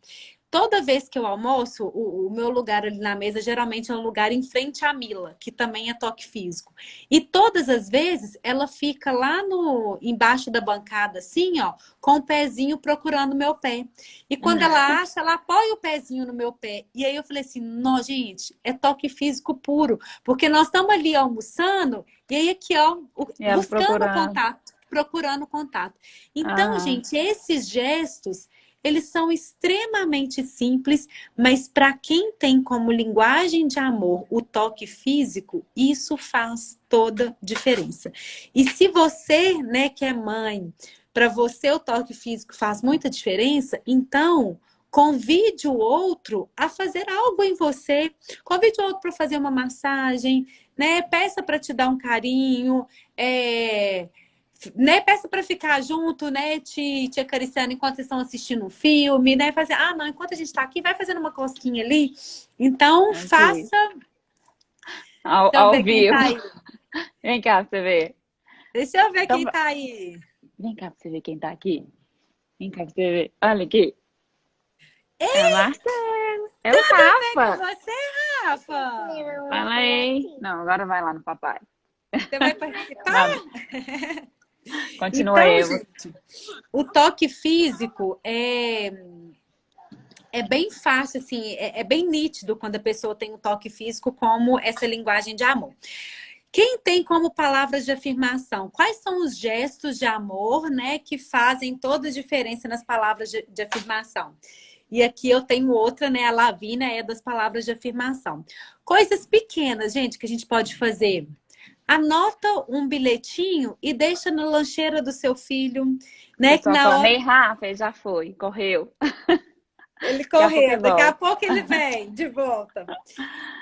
Toda vez que eu almoço, o meu lugar ali na mesa geralmente é um lugar em frente à Mila, que também é toque físico. E todas as vezes ela fica lá no embaixo da bancada, assim, ó, com o pezinho procurando o meu pé. E quando ela acha, ela apoia o pezinho no meu pé. E aí eu falei assim, não, gente, é toque físico puro, porque nós estamos ali almoçando, e aí aqui, ó, E ela buscando procurando. contato, procurando contato. Então, Aham. gente, esses gestos eles são extremamente simples, mas para quem tem como linguagem de amor o toque físico, isso faz toda diferença. E se você, né, que é mãe, para você o toque físico faz muita diferença, então convide o outro a fazer algo em você. Convide o outro para fazer uma massagem, né? Peça para te dar um carinho, né, peça para ficar junto, né, te acariciando enquanto vocês estão assistindo um filme, né, fazer, não, enquanto a gente está aqui, vai fazendo uma cosquinha ali. Então, Aqui. faça. Deixa eu Ao ver quem vivo. tá aí. Vem cá pra você ver. Deixa eu ver Então, quem tá aí. vem cá pra você ver quem tá aqui. Vem cá pra você ver. Olha aqui. É a Marcela. É o Vem com Rafa. você, Rafa. Fala aí. Não, agora vai lá no papai. Você vai participar? Nada. Continua Então, aí. gente, o toque físico é bem fácil, assim, é bem nítido quando a pessoa tem um toque físico como essa linguagem de amor. Quem tem como palavras de afirmação? Quais são os gestos de amor, né, que fazem toda a diferença nas palavras de afirmação? E aqui eu tenho outra, né? A Lavina é das palavras de afirmação. Coisas pequenas, gente, que a gente pode fazer. Anota um bilhetinho e deixa na lancheira do seu filho, né? Que Pessoal na falando, hora ei, Rafa, ele já foi, correu. ele Daqui a pouco correu, ele daqui a volta. pouco ele vem de volta.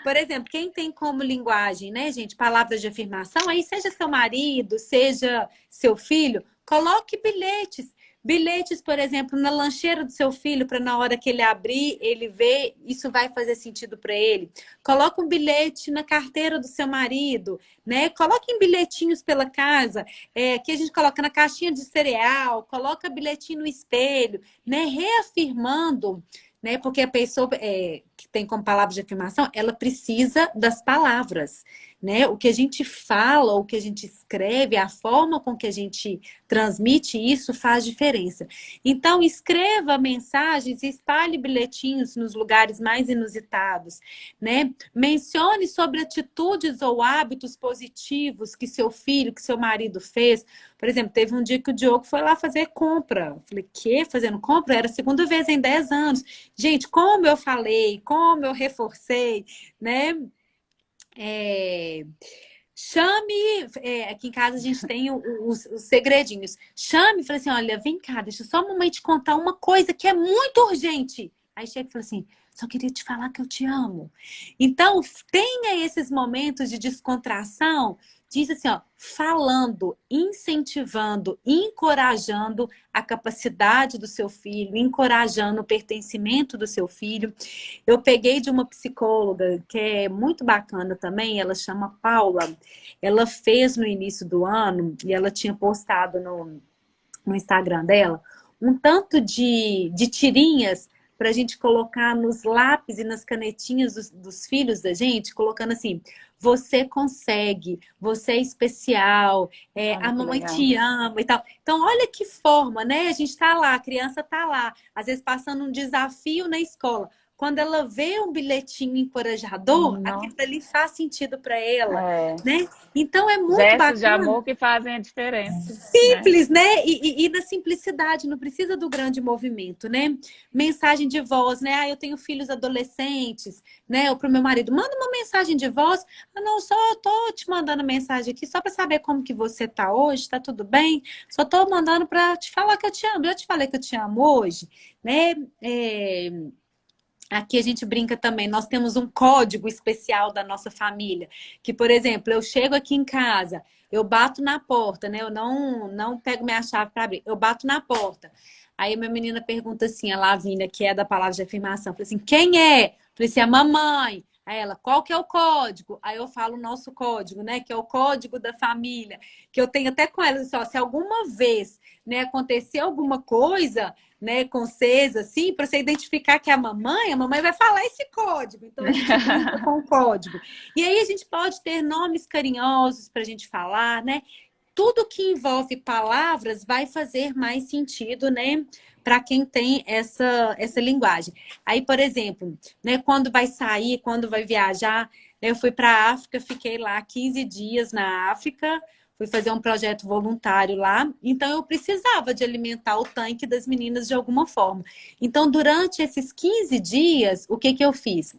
Por exemplo, quem tem como linguagem, né, gente, palavras de afirmação, aí seja seu marido, seja seu filho, coloque bilhetes. Bilhetes, por exemplo, na lancheira do seu filho, para na hora que ele abrir, ele ver, isso vai fazer sentido para ele. Coloque um bilhete na carteira do seu marido, né? Coloque bilhetinhos pela casa, que a gente coloca na caixinha de cereal, coloca bilhetinho no espelho, né? Reafirmando, né? Porque a pessoa que tem como palavra de afirmação, ela precisa das palavras, né? O que a gente fala, o que a gente escreve, a forma com que a gente transmite isso faz diferença. Então, escreva mensagens e espalhe bilhetinhos nos lugares mais inusitados, né? Mencione sobre atitudes ou hábitos positivos que seu filho, que seu marido fez. Por exemplo, teve um dia que o Diogo foi lá fazer compra. Eu falei, que? Fazendo compra? Era a segunda vez em 10 anos. Gente, como eu falei, como eu reforcei, né? Chame, aqui em casa a gente tem os segredinhos. Chame e fala assim: olha, vem cá, deixa só a mamãe te contar uma coisa que é muito urgente. Aí chega e fala assim: só queria te falar que eu te amo. Então, tenha esses momentos de descontração. Diz assim, ó, falando, incentivando, encorajando a capacidade do seu filho, encorajando o pertencimento do seu filho. Eu peguei de uma psicóloga que é muito bacana também, ela chama Paula. Ela fez no início do ano, e ela tinha postado no Instagram dela, um tanto de tirinhas para a gente colocar nos lápis e nas canetinhas dos filhos da gente, colocando assim: você consegue, você é especial, Olha a que mamãe legal. te ama e tal. Então, olha que forma, né? A gente está lá, a criança está lá, às vezes passando um desafio na escola. Quando ela vê um bilhetinho encorajador, Não, aquilo ali faz sentido para ela, é. né? Então é muito Gestos de bacana. amor que fazem a diferença, né? Simples, né? E na simplicidade, não precisa do grande movimento, né? Mensagem de voz, né? Ah, eu tenho filhos adolescentes, né? Ou para o meu marido, manda uma mensagem de voz. Ah, não, só tô te mandando mensagem aqui só para saber como que você tá hoje, tá tudo bem? Só tô mandando para te falar que eu te amo. Eu te falei que eu te amo hoje, né? É, aqui a gente brinca também, nós temos um código especial da nossa família, que, por exemplo, eu chego aqui em casa, eu bato na porta, né? Eu não pego minha chave para abrir, eu bato na porta. Aí minha menina pergunta assim, a Lavínia, que é da palavra de afirmação, fala assim, quem é? Eu falei assim, a mamãe. Aí ela, qual que é o código? Aí eu falo o nosso código, né? Que é o código da família, que eu tenho até com ela, só se alguma vez, né, acontecer alguma coisa, né, com Cs, assim, para você identificar que é a mamãe vai falar esse código. Então a gente brinca com o código. E aí a gente pode ter nomes carinhosos para a gente falar, né? Tudo que envolve palavras vai fazer mais sentido, né? Para quem tem essa linguagem. Aí, por exemplo, né, quando vai sair, quando vai viajar, né, eu fui para a África, fiquei lá 15 dias na África, fui fazer um projeto voluntário lá, então eu precisava de alimentar o tanque das meninas de alguma forma. Então, durante esses 15 dias, o que que eu fiz?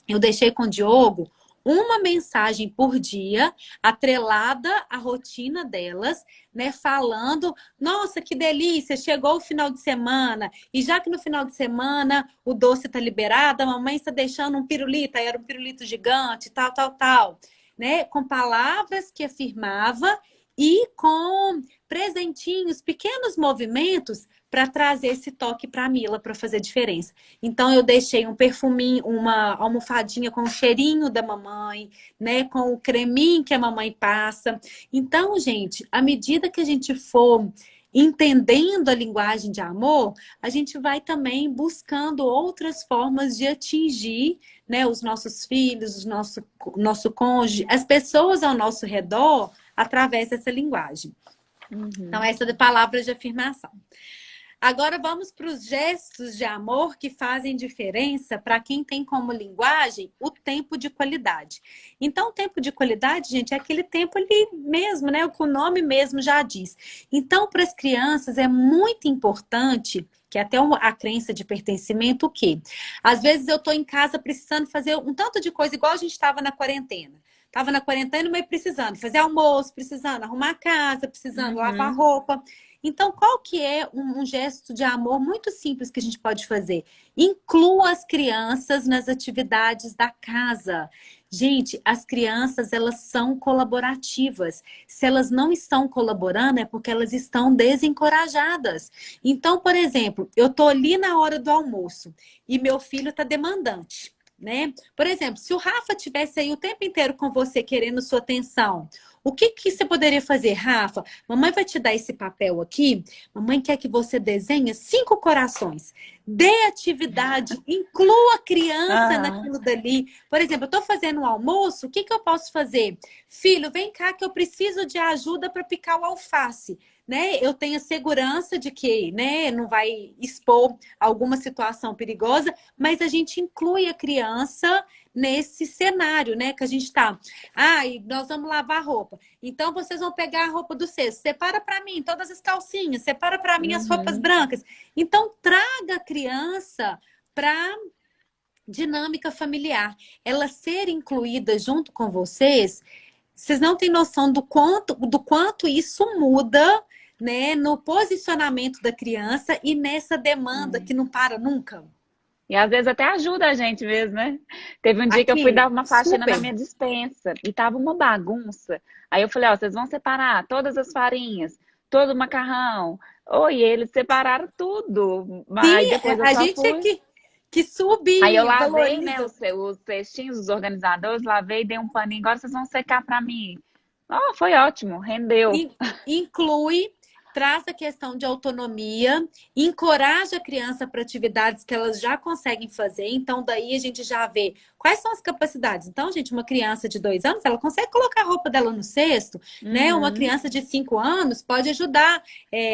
Eu deixei com o Diogo uma mensagem por dia, atrelada à rotina delas, né? Falando, nossa, que delícia, chegou o final de semana, e já que no final de semana o doce está liberado, a mamãe está deixando um pirulito, aí era um pirulito gigante, tal, tal, tal, né? Com palavras que afirmava e com presentinhos, pequenos movimentos para trazer esse toque para a Mila para fazer diferença. Então eu deixei um perfuminho, uma almofadinha com o cheirinho da mamãe, né, com o creminho que a mamãe passa. Então, gente, à medida que a gente for entendendo a linguagem de amor, a gente vai também buscando outras formas de atingir, né, os nossos filhos, nosso cônjuge, as pessoas ao nosso redor através dessa linguagem. Então, Uhum. essa de palavras de afirmação. Agora vamos para os gestos de amor que fazem diferença para quem tem como linguagem o tempo de qualidade. Então, o tempo de qualidade, gente, é aquele tempo ali mesmo, né? O que o nome mesmo já diz. Então, para as crianças é muito importante que até a crença de pertencimento, o quê? Às vezes eu estou em casa precisando fazer um tanto de coisa, igual a gente estava na quarentena. Estava na quarentena, mas precisando fazer almoço, precisando arrumar a casa, precisando lavar Uhum. roupa. Então, qual que é um gesto de amor muito simples que a gente pode fazer? Inclua as crianças nas atividades da casa. Gente, as crianças, elas são colaborativas. Se elas não estão colaborando, é porque elas estão desencorajadas. Então, por exemplo, eu tô ali na hora do almoço e meu filho tá demandante, né? Por exemplo, se o Rafa tivesse aí o tempo inteiro com você querendo sua atenção, o que que você poderia fazer, Rafa? Mamãe vai te dar esse papel aqui. Mamãe quer que você desenhe 5 corações. Dê atividade, inclua a criança Aham. naquilo dali. Por exemplo, eu estou fazendo um almoço, o que que eu posso fazer? Filho, vem cá que eu preciso de ajuda para picar o alface. Né? Eu tenho segurança de que, né, não vai expor alguma situação perigosa, mas a gente inclui a criança nesse cenário, né, que a gente está. Ah, e nós vamos lavar roupa. Então vocês vão pegar a roupa do cesto. Separa para mim todas as calcinhas, separa para mim as roupas Uhum. brancas. Então traga a criança para dinâmica familiar. Ela ser incluída junto com vocês, vocês não têm noção do quanto isso muda, né, no posicionamento da criança e nessa demanda que Sim. não para nunca. E às vezes até ajuda a gente mesmo, né? Teve um dia que eu fui Aqui, dar uma faxina na super. minha despensa e tava uma bagunça. Aí eu falei, ó, vocês vão separar todas as farinhas, todo o macarrão. Oi, eles separaram tudo. Sim, Aí depois eu a só gente é fui. que Aí eu lavei, né, subvaloriza. os cestinhos dos organizadores, lavei, dei um paninho. Agora vocês vão secar pra mim. Oh, foi ótimo, rendeu. Inclui. traz a questão de autonomia, encoraja a criança para atividades que elas já conseguem fazer. Então, daí a gente já vê quais são as capacidades. Então, gente, uma criança de 2 anos, ela consegue colocar a roupa dela no cesto, né? Uma Uhum. criança de 5 anos pode ajudar.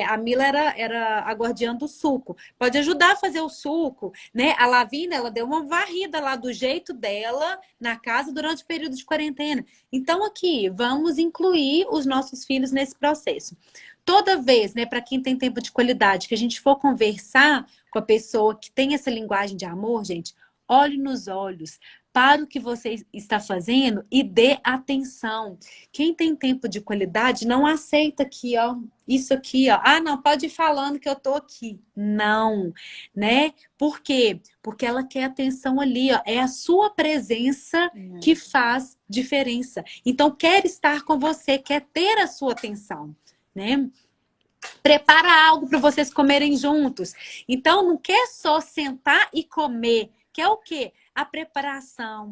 A Mila era a guardiã do suco. Pode ajudar a fazer o suco, né? A Lavínia, ela deu uma varrida lá do jeito dela na casa durante o período de quarentena. Então, aqui, vamos incluir os nossos filhos nesse processo. Toda vez, né, para quem tem tempo de qualidade, que a gente for conversar com a pessoa que tem essa linguagem de amor, gente, olhe nos olhos, para o que você está fazendo e dê atenção. Quem tem tempo de qualidade não aceita aqui, ó, isso aqui, ó. Ah, não, pode ir falando que eu tô aqui. Não, né? Por quê? Porque ela quer atenção ali, ó. É a sua presença que faz diferença. Então, quer estar com você, quer ter a sua atenção, né? Prepara algo para vocês comerem juntos. Então, não quer só sentar e comer. Quer o quê? A preparação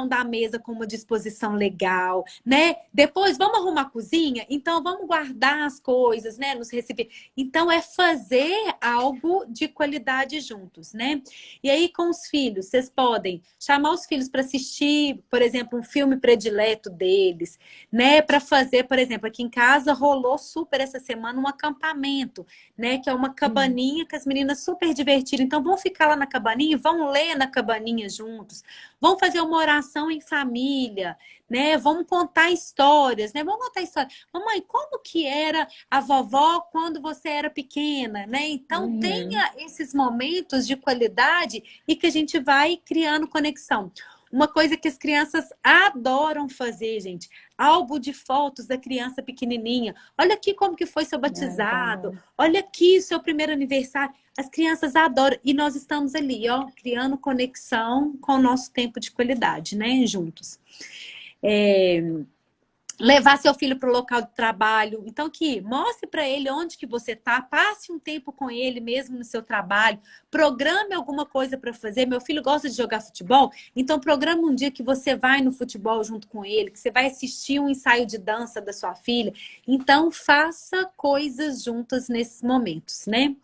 da mesa com uma disposição legal, né? Depois, vamos arrumar a cozinha? Então, vamos guardar as coisas, né? Nos recipientes. Então, é fazer algo de qualidade juntos, né? E aí, com os filhos, vocês podem chamar os filhos para assistir, por exemplo, um filme predileto deles, né? Para fazer, por exemplo, aqui em casa rolou super essa semana um acampamento, né? Que é uma cabaninha que as meninas super divertiram. Então, vão ficar lá na cabaninha e vão ler na cabaninha juntos. Vão fazer uma oração em família, né? Vamos contar histórias, né? Vamos contar histórias. Mamãe, como que era a vovó quando você era pequena, né? Então, Uhum. tenha esses momentos de qualidade e que a gente vai criando conexão. Uma coisa que as crianças adoram fazer, gente, álbum de fotos da criança pequenininha. Olha aqui como que foi seu batizado. Bom. Olha aqui seu primeiro aniversário. As crianças adoram. E nós estamos ali, ó, criando conexão com o nosso tempo de qualidade, né? Juntos. Levar seu filho para o local de trabalho. Então, que mostre para ele onde que você está, passe um tempo com ele mesmo no seu trabalho, programe alguma coisa para fazer. Meu filho gosta de jogar futebol, então programa um dia que você vai no futebol junto com ele, que você vai assistir um ensaio de dança da sua filha. Então, faça coisas juntas nesses momentos, né?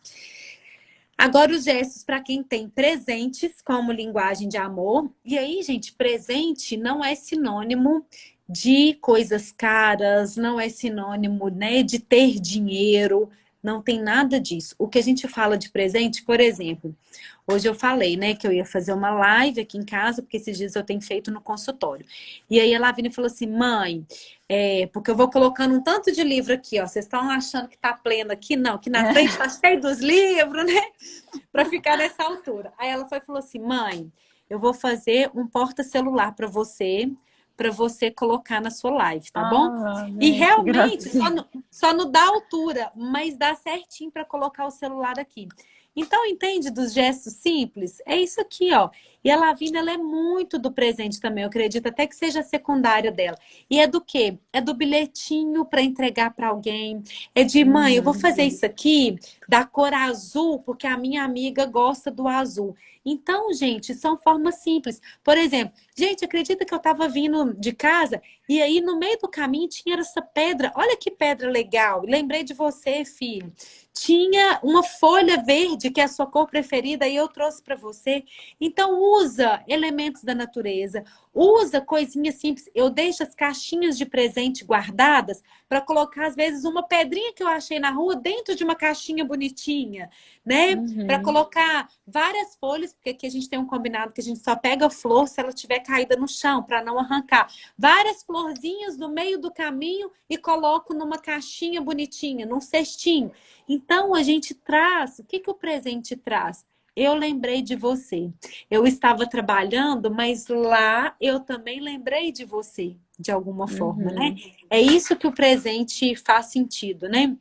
Agora, os gestos para quem tem presentes como linguagem de amor. E aí, gente, presente não é sinônimo de coisas caras, não é sinônimo, né, de ter dinheiro, não tem nada disso. O que a gente fala de presente, por exemplo, hoje eu falei, né, que eu ia fazer uma live aqui em casa, porque esses dias eu tenho feito no consultório. E aí a Lavínia falou assim, mãe, porque eu vou colocando um tanto de livro aqui, ó. Vocês estão achando que tá pleno aqui? Não, que na frente tá cheio dos livros, né? Para ficar nessa altura. Aí ela foi e falou assim, mãe, eu vou fazer um porta-celular para você colocar na sua live, tá bom? Ah, E né? Que realmente, gracinha. só não dá altura, mas dá certinho para colocar o celular aqui. Então, entende dos gestos simples? É isso aqui, ó. E a Lavínia, ela é muito do presente também, eu acredito até que seja a secundária dela. E é do quê? É do bilhetinho para entregar para alguém. É de, mãe, eu vou Uhum. fazer isso aqui da cor azul, porque a minha amiga gosta do azul. Então, gente, são formas simples. Por exemplo, gente, acredita que eu estava vindo de casa e aí no meio do caminho tinha essa pedra. Olha que pedra legal. Lembrei de você, filho. Tinha uma folha verde, que é a sua cor preferida, e eu trouxe para você. Então, usa elementos da natureza, usa coisinhas simples. Eu deixo as caixinhas de presente guardadas para colocar, às vezes, uma pedrinha que eu achei na rua dentro de uma caixinha bonitinha, né? Para Uhum. colocar várias folhas, porque aqui a gente tem um combinado que a gente só pega flor se ela estiver caída no chão, para não arrancar. Várias florzinhas no meio do caminho e coloco numa caixinha bonitinha, num cestinho. Então, a gente traz, o que que o presente traz? Eu lembrei de você. Eu estava trabalhando, mas lá eu também lembrei de você, de alguma forma, né? Uhum. É isso que o presente faz sentido, né?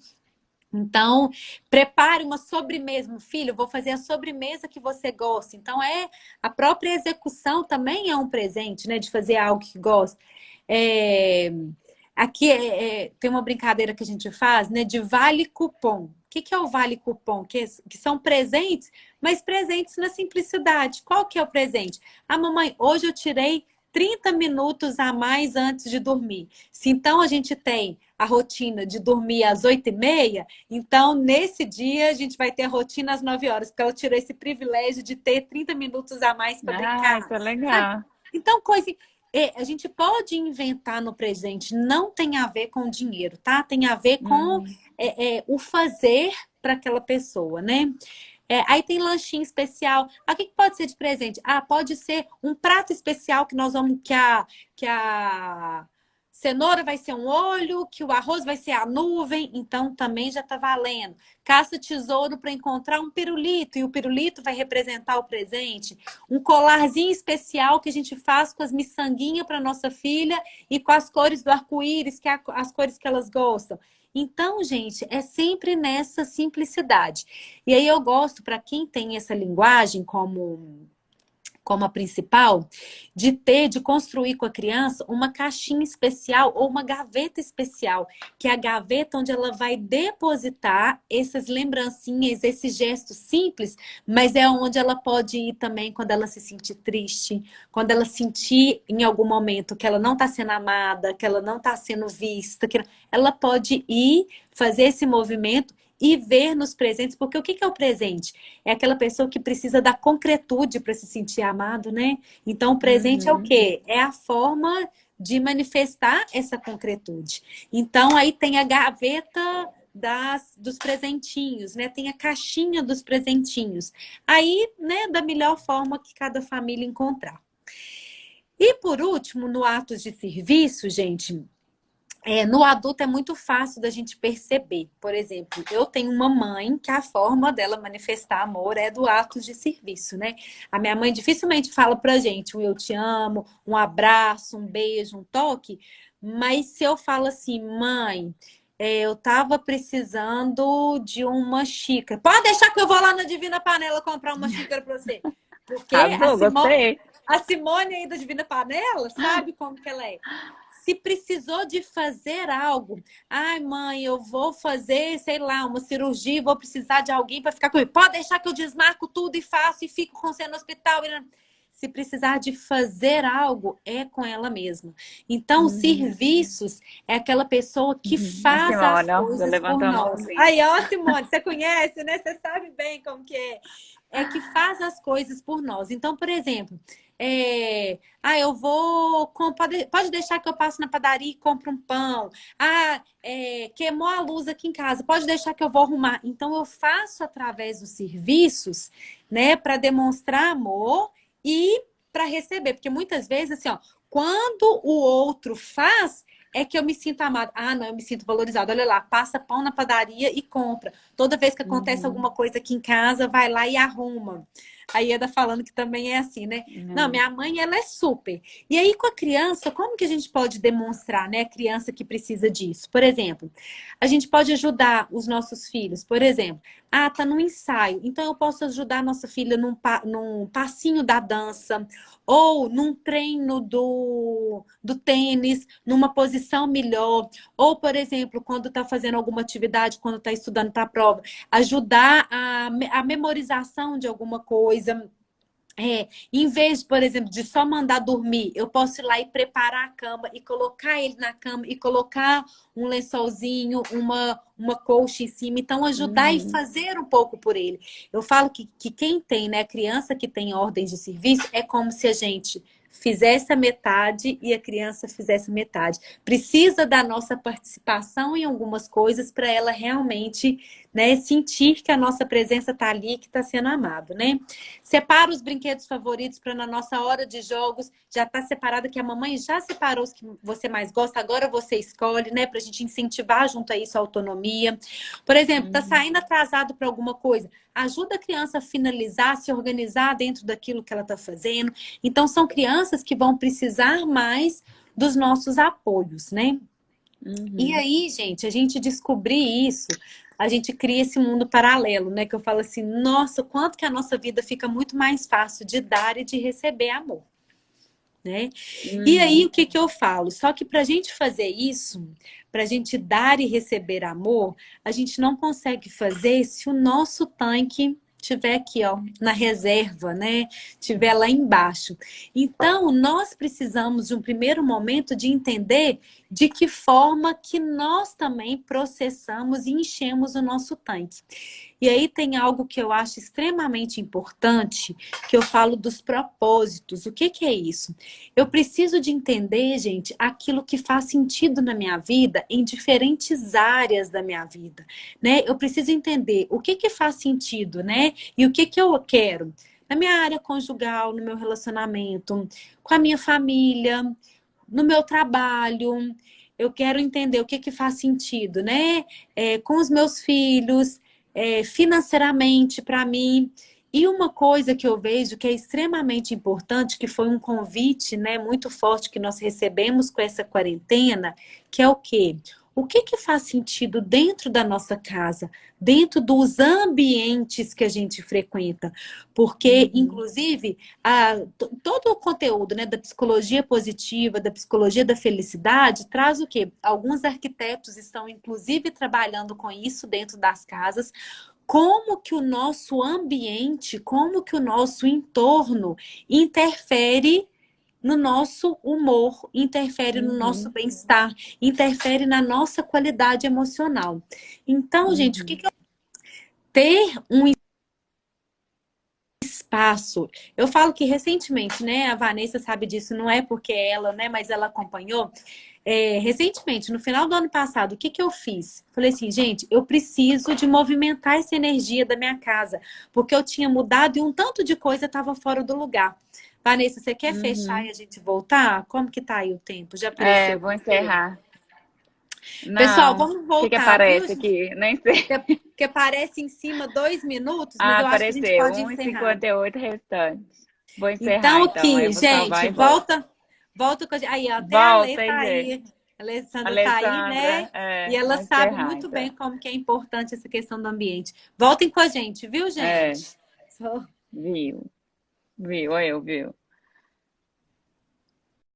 Então, prepare uma sobremesa, meu filho, eu vou fazer a sobremesa que você gosta. Então, a própria execução também é um presente, né? De fazer algo que gosta. É, aqui tem uma brincadeira que a gente faz, né? De vale cupom. O que é o vale cupom? Que são presentes, mas presentes na simplicidade. Qual que é o presente? Ah, mamãe, hoje eu tirei 30 minutos a mais antes de dormir. Se então a gente tem a rotina de dormir às 8h30, então nesse dia a gente vai ter a rotina às 9 horas, porque ela tirou esse privilégio de ter 30 minutos a mais para Ah, brincar, isso é sabe? legal. Então, a gente pode inventar no presente, não tem a ver com dinheiro, tá? Tem a ver com Uhum. o fazer para aquela pessoa, né? Aí tem lanchinho especial. Ah, o que pode ser de presente? Ah, pode ser um prato especial que nós vamos, que a cenoura vai ser um olho, que o arroz vai ser a nuvem, então também já está valendo. Caça tesouro para encontrar um pirulito, e o pirulito vai representar o presente. Um colarzinho especial que a gente faz com as miçanguinhas para nossa filha e com as cores do arco-íris, que é as cores que elas gostam. Então, gente, é sempre nessa simplicidade. E aí eu gosto, para quem tem essa linguagem como a principal, de construir com a criança uma caixinha especial ou uma gaveta especial, que é a gaveta onde ela vai depositar essas lembrancinhas, esses gestos simples, mas é onde ela pode ir também quando ela se sentir triste, quando ela sentir em algum momento que ela não está sendo amada, que ela não está sendo vista, que ela pode ir fazer esse movimento e ver nos presentes, porque o que é o presente? É aquela pessoa que precisa da concretude para se sentir amado, né? Então, o presente é o Uhum. quê? É a forma de manifestar essa concretude. Então, aí tem a gaveta dos presentinhos, né? Tem a caixinha dos presentinhos. Aí, né, da melhor forma que cada família encontrar. E por último, no atos de serviço, gente, no adulto é muito fácil da gente perceber. Por exemplo, eu tenho uma mãe que a forma dela manifestar amor é do ato de serviço, né? A minha mãe dificilmente fala pra gente um eu te amo, um abraço, um beijo, um toque. Mas se eu falo assim, mãe, eu tava precisando de uma xícara. Pode deixar que eu vou lá na Divina Panela comprar uma xícara pra você. Porque Arrasou, gostei. a Simone aí da Divina Panela sabe como que ela é. Se precisou de fazer algo, ai, mãe, eu vou fazer, sei lá, uma cirurgia, vou precisar de alguém para ficar comigo. Pode deixar que eu desmarco tudo e faço e fico com você no hospital. Se precisar de fazer algo, é com ela mesma. Então, os Uhum. serviços é aquela pessoa que Uhum. A faz as Simone, ó, já coisas por levantou a nós. mãozinha. Aí, ó, Simone, você conhece, né? Você sabe bem como que é. É que faz as coisas por nós. Então, por exemplo, eu vou. Pode deixar que eu passo na padaria e compro um pão. Ah, queimou a luz aqui em casa. Pode deixar que eu vou arrumar. Então, eu faço através dos serviços, né, para demonstrar amor e para receber. Porque muitas vezes, assim, ó, quando o outro faz, é que eu me sinto amada. Ah, não, eu me sinto valorizada. Olha lá, passa pão na padaria e compra. Toda vez que acontece Uhum. alguma coisa aqui em casa, vai lá e arruma. A Ieda falando que também é assim, né? Não, Uhum. minha mãe, ela é super. E aí, com a criança, como que a gente pode demonstrar, né? A criança que precisa disso. Por exemplo, a gente pode ajudar os nossos filhos. Por exemplo, tá no ensaio. Então, eu posso ajudar a nossa filha num passinho da dança ou num treino do tênis, numa posição melhor. Ou, por exemplo, quando está fazendo alguma atividade, quando está estudando para a prova, ajudar a memorização de alguma coisa. Em vez, por exemplo, de só mandar dormir, eu posso ir lá e preparar a cama e colocar ele na cama e colocar um lençolzinho, uma colcha em cima. Então, ajudar e Uhum. fazer um pouco por ele. Eu falo que quem tem, né, criança que tem ordens de serviço, é como se a gente fizesse a metade e a criança fizesse metade. Precisa da nossa participação em algumas coisas para ela realmente, né, sentir que a nossa presença está ali, que está sendo amado, né? Separa os brinquedos favoritos para na nossa hora de jogos já tá separado, que a mamãe já separou os que você mais gosta, agora você escolhe, né? Para a gente incentivar junto a isso a autonomia. Por exemplo, tá Uhum. saindo atrasado para alguma coisa, ajuda a criança a finalizar, se organizar dentro daquilo que ela está fazendo. Então, são crianças que vão precisar mais dos nossos apoios, né? E Uhum. aí, gente, a gente descobrir isso, a gente cria esse mundo paralelo, né? Que eu falo assim, nossa, quanto que a nossa vida fica muito mais fácil de dar e de receber amor, né? E aí, Uhum. o que que eu falo? Só que para a gente fazer isso, para a gente dar e receber amor, a gente não consegue fazer se o nosso tanque estiver aqui, ó, na reserva, né? Estiver lá embaixo. Então, nós precisamos de um primeiro momento de entender de que forma que nós também processamos e enchemos o nosso tanque. E aí tem algo que eu acho extremamente importante, que eu falo dos propósitos. O que que é isso? Eu preciso de entender, gente, aquilo que faz sentido na minha vida em diferentes áreas da minha vida, né? Eu preciso entender o que faz sentido, né? E o que eu quero na minha área conjugal, no meu relacionamento, com a minha família, no meu trabalho. Eu quero entender o que faz sentido, né? Com os meus filhos, financeiramente para mim. E uma coisa que eu vejo que é extremamente importante, que foi um convite, né, muito forte que nós recebemos com essa quarentena, que é o quê? O que faz sentido dentro da nossa casa, dentro dos ambientes que a gente frequenta? Porque, Uhum. inclusive, todo o conteúdo, né, da psicologia positiva, da psicologia da felicidade, traz o quê? Alguns arquitetos estão, inclusive, trabalhando com isso dentro das casas. Como que o nosso ambiente, como que o nosso entorno interfere no nosso humor, interfere no nosso Uhum. bem-estar, interfere na nossa qualidade emocional. Então, gente, o que Uhum. que eu ter um espaço? Eu falo que recentemente, né, a Vanessa sabe disso, não é porque ela, né, mas ela acompanhou. Recentemente, no final do ano passado, o que que eu fiz? Falei assim, gente, eu preciso de movimentar essa energia da minha casa, porque eu tinha mudado e um tanto de coisa estava fora do lugar. Vanessa, você quer fechar Uhum. e a gente voltar? Como que tá aí o tempo? Já apareceu Vou para você? encerrar. Pessoal, Não. O vamos que que voltar, viu? aparece aqui? Nem sei. Que aparece em cima 2 minutos, mas Ah, eu acho que a gente apareceu. pode Um e encerrar. 58 restantes. Vou encerrar, Então, então. Aí eu aqui, vou salvar gente, e volto. volta com a gente. Aí, até a Lê Volta, tá hein, Gê? aí. A Alessandra tá aí, né? Alessandra, E ela vou sabe encerrar, muito bem então. como que é importante essa questão do ambiente. Voltem com a gente, viu, É, gente? Só- viu. Viu, viu.